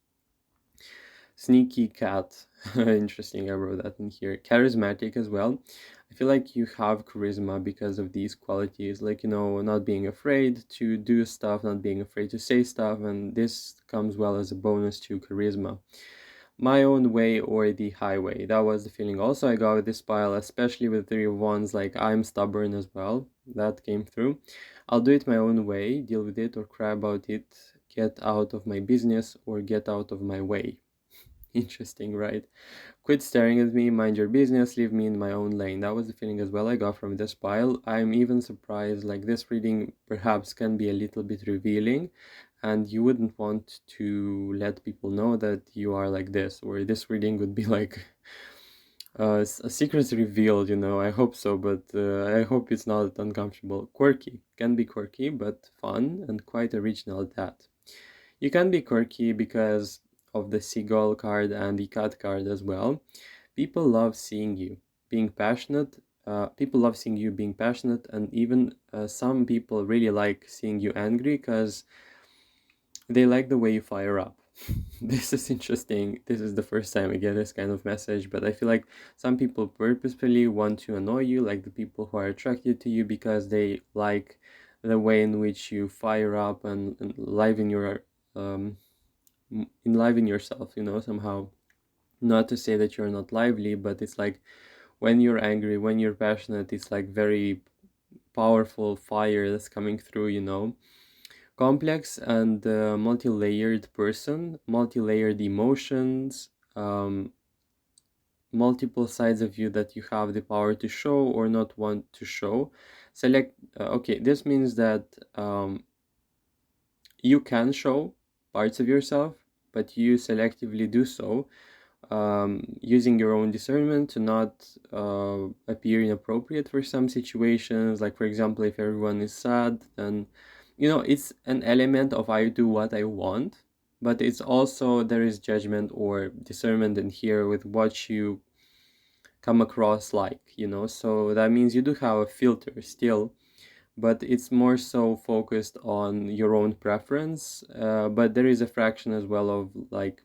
Sneaky cat. Interesting, I wrote that in here. Charismatic as well. I feel like you have charisma because of these qualities, like, you know, not being afraid to do stuff, not being afraid to say stuff, and this comes well as a bonus to charisma. My own way or the highway. That was the feeling also I got with this pile, especially with Three of Wands, like I'm stubborn as well. That came through. I'll do it my own way, deal with it or cry about it, get out of my business or get out of my way. Interesting, right? Quit staring at me, mind your business, leave me in my own lane. That was the feeling as well I got from this pile. I'm even surprised, like, this reading perhaps can be a little bit revealing, and you wouldn't want to let people know that you are like this, or this reading would be like a secret revealed, you know. I hope so, but I hope it's not uncomfortable. Quirky. Can be quirky, but fun and quite original at that. You can be quirky because of the seagull card and the cat card as well. People love seeing you being passionate. People love seeing you being passionate, and even some people really like seeing you angry because they like the way you fire up. This is interesting. This is the first time I get this kind of message, but I feel like some people purposefully want to annoy you, like the people who are attracted to you because they like the way in which you fire up and liven your um enliven yourself, somehow. Not to say that you're not lively, but it's like when you're angry, when you're passionate, it's like very powerful fire that's coming through. Complex and multi-layered person, multi-layered emotions, um, multiple sides of you that you have the power to show or not want to show. Okay, this means that you can show parts of yourself, but you selectively do so, using your own discernment to not appear inappropriate for some situations. Like, for example, if everyone is sad, then it's an element of I do what I want, but it's also there is judgment or discernment in here with what you come across, so that means you do have a filter still, but it's more so focused on your own preference. But there is a fraction as well of like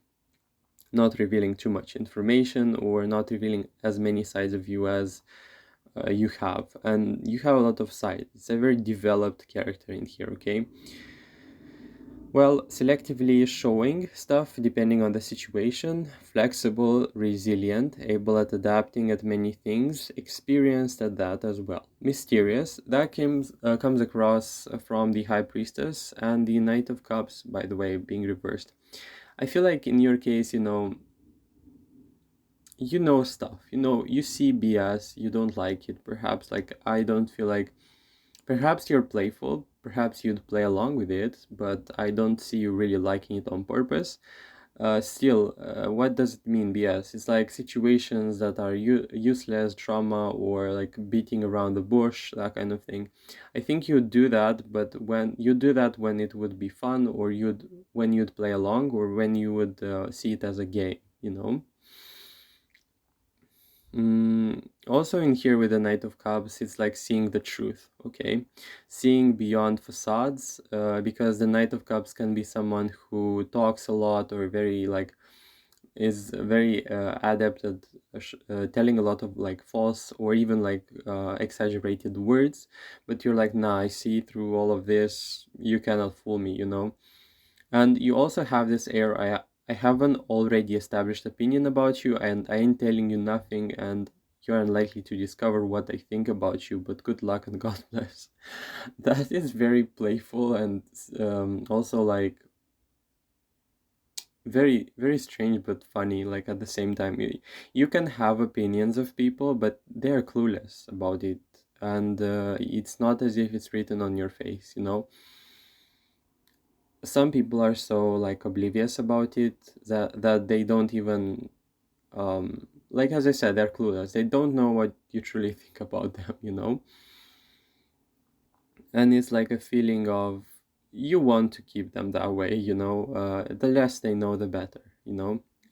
not revealing too much information or not revealing as many sides of you as you have. And you have a lot of sides. It's a very developed character in here, okay? Well, selectively showing stuff depending on the situation, flexible, resilient, able at adapting at many things, experienced at that as well. Mysterious, that comes across from the High Priestess and the Knight of Cups, by the way, being reversed. I feel like in your case, stuff, you see BS, you don't like it, perhaps. Like, I don't feel like, perhaps you're playful, perhaps you'd play along with it, but I don't see you really liking it on purpose. Still, what does it mean, BS? It's like situations that are useless, drama, or like beating around the bush, that kind of thing. I think you'd do that, but when you do that when it would be fun, or when you'd play along, or when you would see it as a game. Also in here with the Knight of Cups, it's like seeing the truth, okay? Seeing beyond facades, because the Knight of Cups can be someone who talks a lot or very like is very adept at telling a lot of like false or even like exaggerated words, but you're like, nah, I see through all of this, you cannot fool me. And you also have this air, I have an already established opinion about you, and I ain't telling you nothing, and you're unlikely to discover what I think about you, but good luck and God bless. That is very playful and also like very, very strange but funny, like at the same time. You can have opinions of people, but they're clueless about it, and it's not as if it's written on your face. Some people are so like oblivious about it that they don't even like, as I said, they're clueless. They don't know what you truly think about them. And it's like a feeling of you want to keep them that way. The less they know, the better.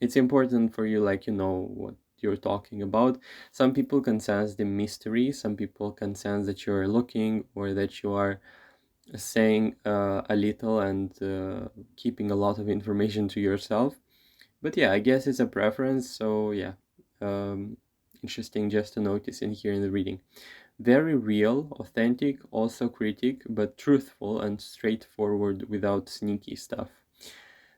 It's important for you, like, what you're talking about. Some people can sense the mystery, some people can sense that you're looking or that you are saying a little and keeping a lot of information to yourself. But yeah, I guess it's a preference. So yeah, um, interesting just to notice in here in the reading. Very real, authentic, also critic, but truthful and straightforward without sneaky stuff.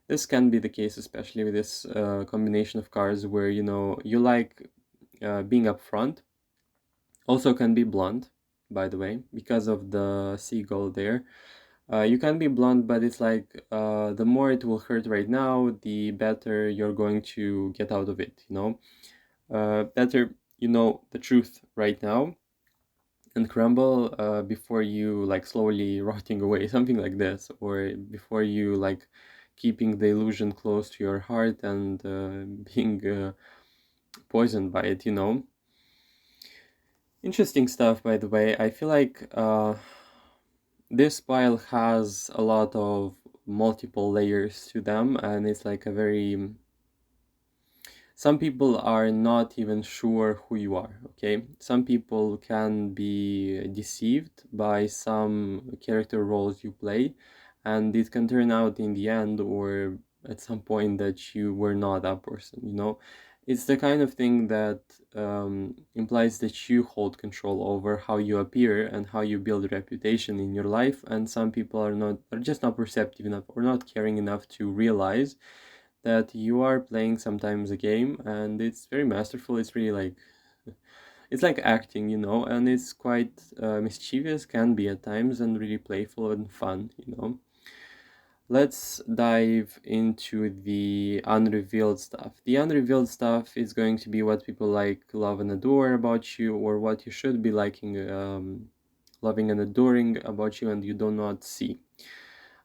This can be the case, especially with this combination of cards where you like being upfront. Also can be blunt, by the way, because of the seagull there. You can be blunt, but it's like the more it will hurt right now, the better you're going to get out of it. Better you know the truth right now and crumble before you like slowly rotting away, something like this, or before you like keeping the illusion close to your heart and being poisoned by it. Interesting stuff, by the way. I feel like this pile has a lot of multiple layers to them, and it's like a very, some people are not even sure who you are, okay? Some people can be deceived by some character roles you play, and it can turn out in the end, or at some point that you were not that person, It's the kind of thing that implies that you hold control over how you appear and how you build a reputation in your life. And some people are just not perceptive enough or not caring enough to realize that you are playing sometimes a game, and it's very masterful. It's really like it's like acting, and it's quite mischievous, can be at times, and really playful and fun. Let's dive into the unrevealed stuff. The unrevealed stuff is going to be what people like, love, and adore about you, or what you should be liking, loving, and adoring about you, and you do not see.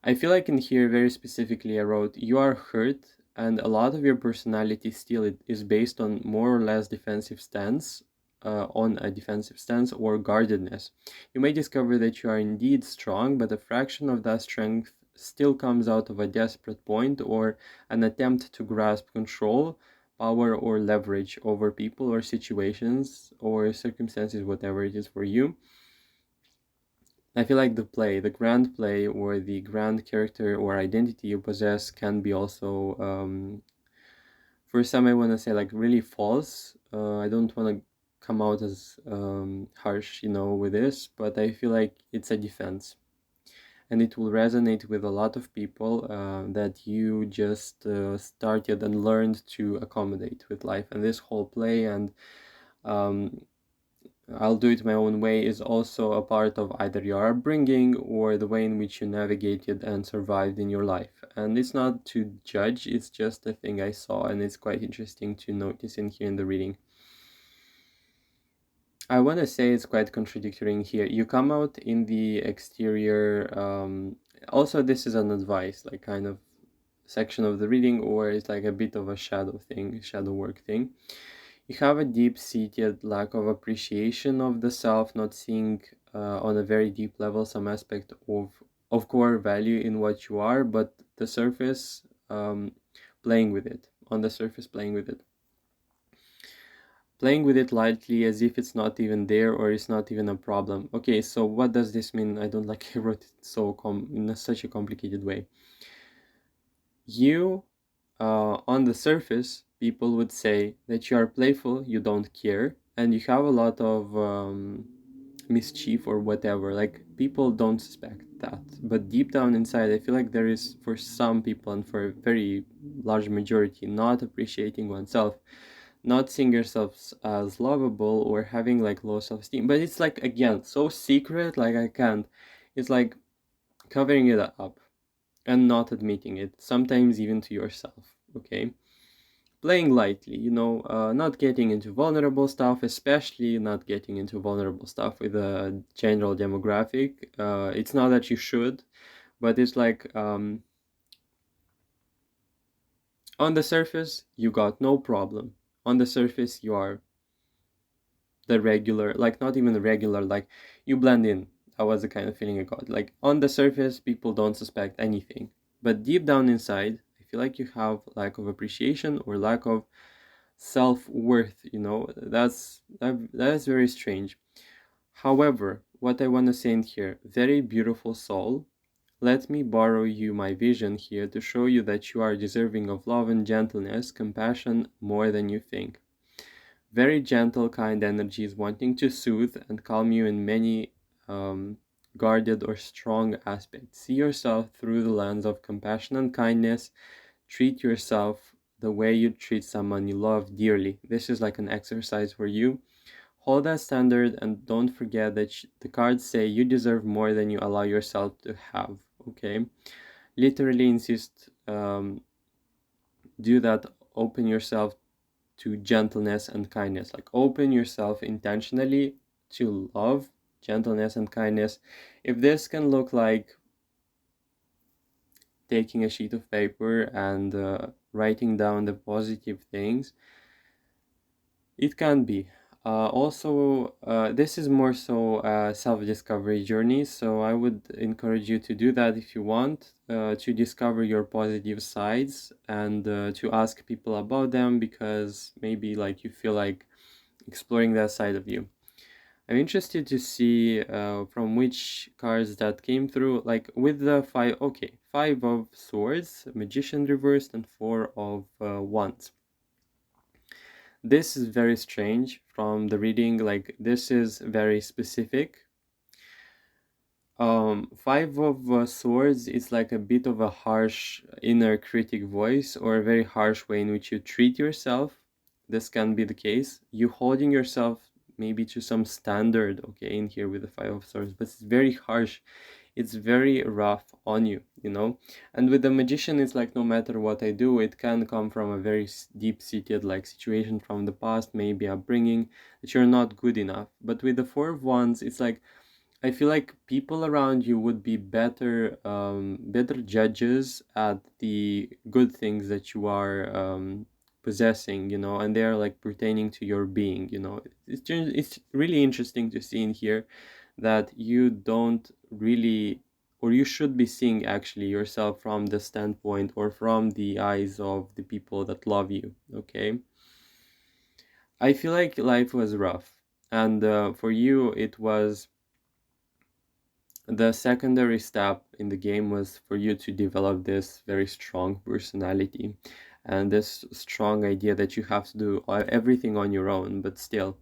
I feel like in here, very specifically, I wrote, you are hurt, and a lot of your personality still is based on more or less defensive stance, on a defensive stance or guardedness. You may discover that you are indeed strong, but a fraction of that strength still comes out of a desperate point or an attempt to grasp control, power, or leverage over people or situations or circumstances, whatever it is for you. I feel like the grand play, or the grand character or identity you possess can be also, for some, I want to say, like, really false. I don't want to come out as harsh, with this, but I feel like it's a defense. And it will resonate with a lot of people that you just started and learned to accommodate with life. And this whole play and I'll do it my own way is also a part of either your upbringing or the way in which you navigated and survived in your life. And it's not to judge, it's just a thing I saw, and it's quite interesting to notice in here in the reading. I want to say it's quite contradictory in here. You come out in the exterior. Also, this is an advice, like kind of section of the reading, or it's like a bit of a shadow work thing. You have a deep-seated lack of appreciation of the self, not seeing on a very deep level some aspect of core value in what you are, but the surface playing with it. On the surface, playing with it. Playing with it lightly as if it's not even there or it's not even a problem. Okay, so what does this mean? I don't like I wrote it so in such a complicated way. You, on the surface, people would say that you are playful, you don't care, and you have a lot of mischief or whatever. Like, people don't suspect that, but deep down inside, I feel like there is, for some people and for a very large majority, not appreciating oneself, not seeing yourselves as lovable, or having like low self-esteem. But it's like, again, so secret, like I can't. It's like covering it up and not admitting it, sometimes even to yourself, okay? Playing lightly, not getting into vulnerable stuff, especially not getting into vulnerable stuff with a general demographic. It's not that you should, but it's like, on the surface, you got no problem. On the surface, you are the regular, like not even the regular, like you blend in. That was the kind of feeling I got. Like, on the surface, people don't suspect anything, but deep down inside, I feel like you have lack of appreciation or lack of self-worth. That's very strange. However, what I want to say in here, very beautiful soul, let me borrow you my vision here to show you that you are deserving of love and gentleness, compassion, more than you think. Very gentle, kind energies wanting to soothe and calm you in many guarded or strong aspects. See yourself through the lens of compassion and kindness. Treat yourself the way you treat someone you love dearly. This is like an exercise for you. Hold that standard and don't forget that the cards say you deserve more than you allow yourself to have, okay? Literally insist, do that, open yourself to gentleness and kindness. Like, open yourself intentionally to love, gentleness, and kindness. If this can look like taking a sheet of paper and writing down the positive things, it can be. Also, this is more so a self-discovery journey, so I would encourage you to do that if you want, to discover your positive sides and to ask people about them, because maybe like you feel like exploring that side of you. I'm interested to see from which cards that came through. Like with the five, okay, five of swords, magician reversed, and four of wands. This is very strange from the reading. Like this is very specific. Five of swords is like a bit of a harsh inner critic voice, or a very harsh way in which you treat yourself. This can be the case. You holding yourself maybe to some standard, okay, in here with the five of swords, but it's very harsh. It's very rough on you, you know. And with the magician, it's like no matter what I do, it can come from a very deep-seated like situation from the past, maybe upbringing, that you're not good enough. But with the four of wands, it's like I feel like people around you would be better judges at the good things that you are possessing, you know, and they are like pertaining to your being, you know. It's really interesting to see in here that you don't really, or you should be seeing actually yourself from the standpoint or from the eyes of the people that love you, okay? I feel like life was rough, and for you, it was the secondary step in the game was for you to develop this very strong personality and this strong idea that you have to do everything on your own, but still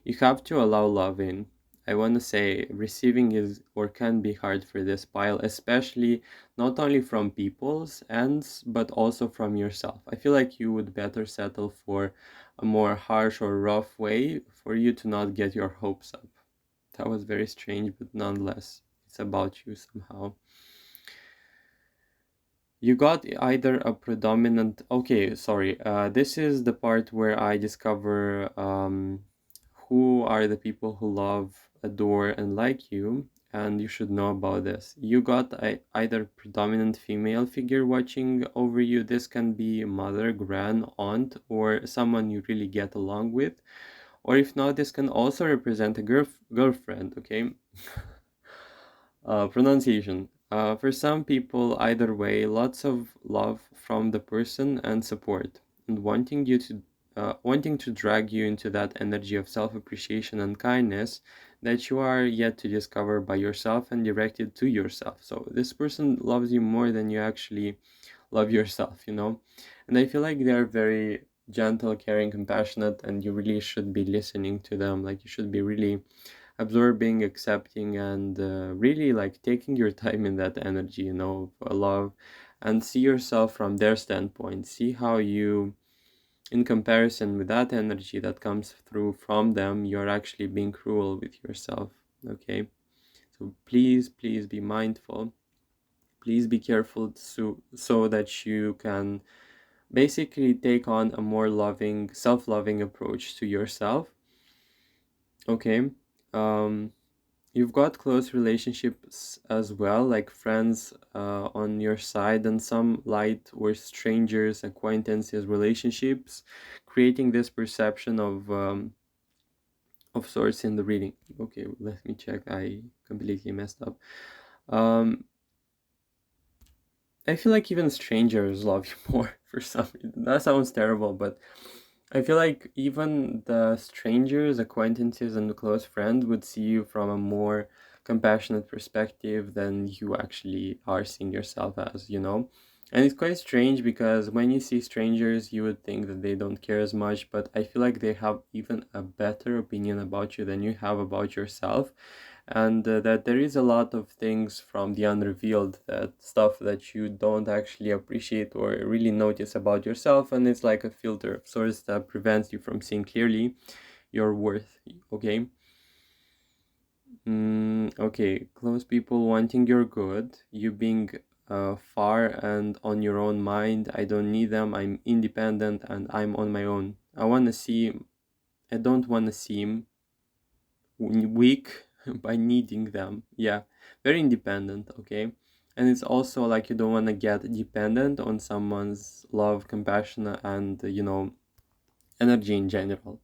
you have to allow love in. I want to say receiving is or can be hard for this pile, especially not only from people's ends but also from yourself. I feel like you would better settle for a more harsh or rough way for you to not get your hopes up. That was very strange, but nonetheless, it's about you somehow. You got either a predominant. Okay, sorry. This is the part where I discover who are the people who love, adore, and like you, and you should know about this. You got either predominant female figure watching over you. This can be mother, grand, aunt, or someone you really get along with. Or if not, this can also represent a girlfriend, okay? Pronunciation. For some people, either way, lots of love from the person and support, and wanting to drag you into that energy of self-appreciation and kindness that you are yet to discover by yourself and directed to yourself. So this person loves you more than you actually love yourself, you know? And I feel like they're very gentle, caring, compassionate, and you really should be listening to them. Like you should be really absorbing, accepting, and really like taking your time in that energy, you know, of love, and see yourself from their standpoint. See how you, in comparison with that energy that comes through from them, you're actually being cruel with yourself. Okay, so please be mindful. Please be careful so that you can basically take on a more loving, self-loving approach to yourself. Okay. Um, You've got close relationships as well, like friends on your side, and some light or strangers, acquaintances, relationships, creating this perception of sorts in the reading. Okay, let me check. I completely messed up. Um, I feel like even strangers love you more for some reason. That sounds terrible, but I feel like even the strangers, acquaintances, and close friends would see you from a more compassionate perspective than you actually are seeing yourself as, you know? And it's quite strange because when you see strangers, you would think that they don't care as much, but I feel like they have even a better opinion about you than you have about yourself, and that there is a lot of things from the unrevealed, that stuff that you don't actually appreciate or really notice about yourself, and it's like a filter of sorts that prevents you from seeing clearly your worth. Okay. Okay, close people wanting your good, you being far and on your own mind. I don't need them, I'm independent and I'm on my own. I don't want to seem weak by needing them. Yeah, very independent, okay? And it's also like you don't want to get dependent on someone's love, compassion, and, you know, energy in general.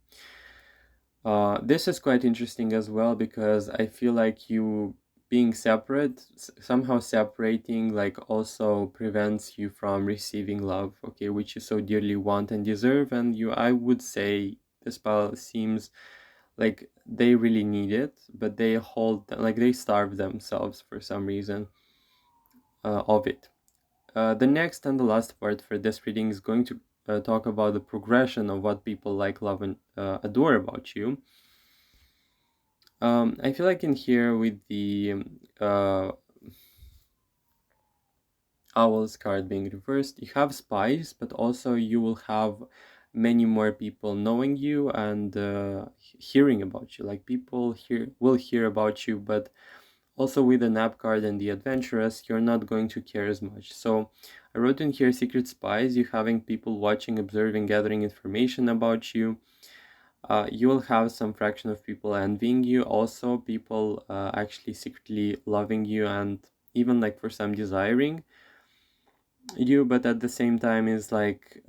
This is quite interesting as well because I feel like you being separate, somehow separating, like also prevents you from receiving love, okay, which you so dearly want and deserve. And you, I would say, this spell seems like they really need it, but they they starve themselves for some reason of it. The next and the last part for this reading is going to talk about the progression of what people like, love, and adore about you. I feel like in here with the Owl's card being reversed, you have spies, but also you will have many more people knowing you and hearing about you. Like people will hear about you, but also with the nap card and the adventurous, you're not going to care as much. So I wrote in here secret spies, you having people watching, observing, gathering information about you. You will have some fraction of people envying you, also people actually secretly loving you and even like for some desiring you, but at the same time is like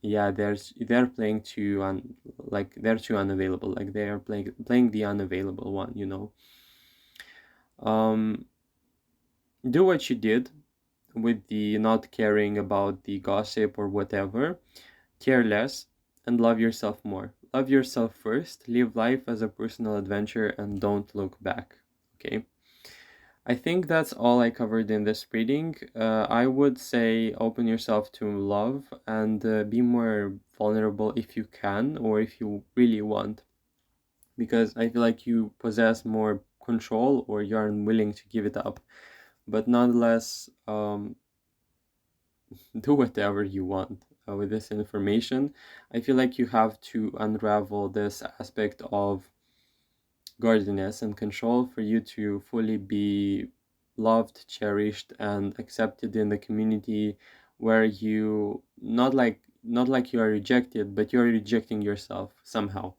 yeah, they're playing too like they're too unavailable, like they are playing the unavailable one, you know. Do what you did with the not caring about the gossip or whatever. Care less and love yourself more. Love yourself first, live life as a personal adventure, and don't look back. Okay. I think that's all I covered in this reading. I would say open yourself to love and be more vulnerable if you can or if you really want, because I feel like you possess more control or you are unwilling to give it up. But nonetheless, do whatever you want with this information. I feel like you have to unravel this aspect of guardianness and control for you to fully be loved, cherished, and accepted in the community where you not like you are rejected, but you are rejecting yourself somehow.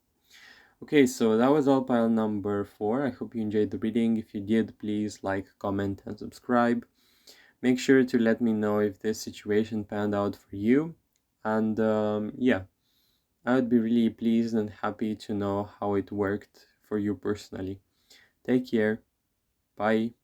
Okay, so that was all pile number 4. I hope you enjoyed the reading. If you did, please like, comment, and subscribe. Make sure to let me know if this situation panned out for you. And yeah, I would be really pleased and happy to know how it worked for you personally. Take care. Bye.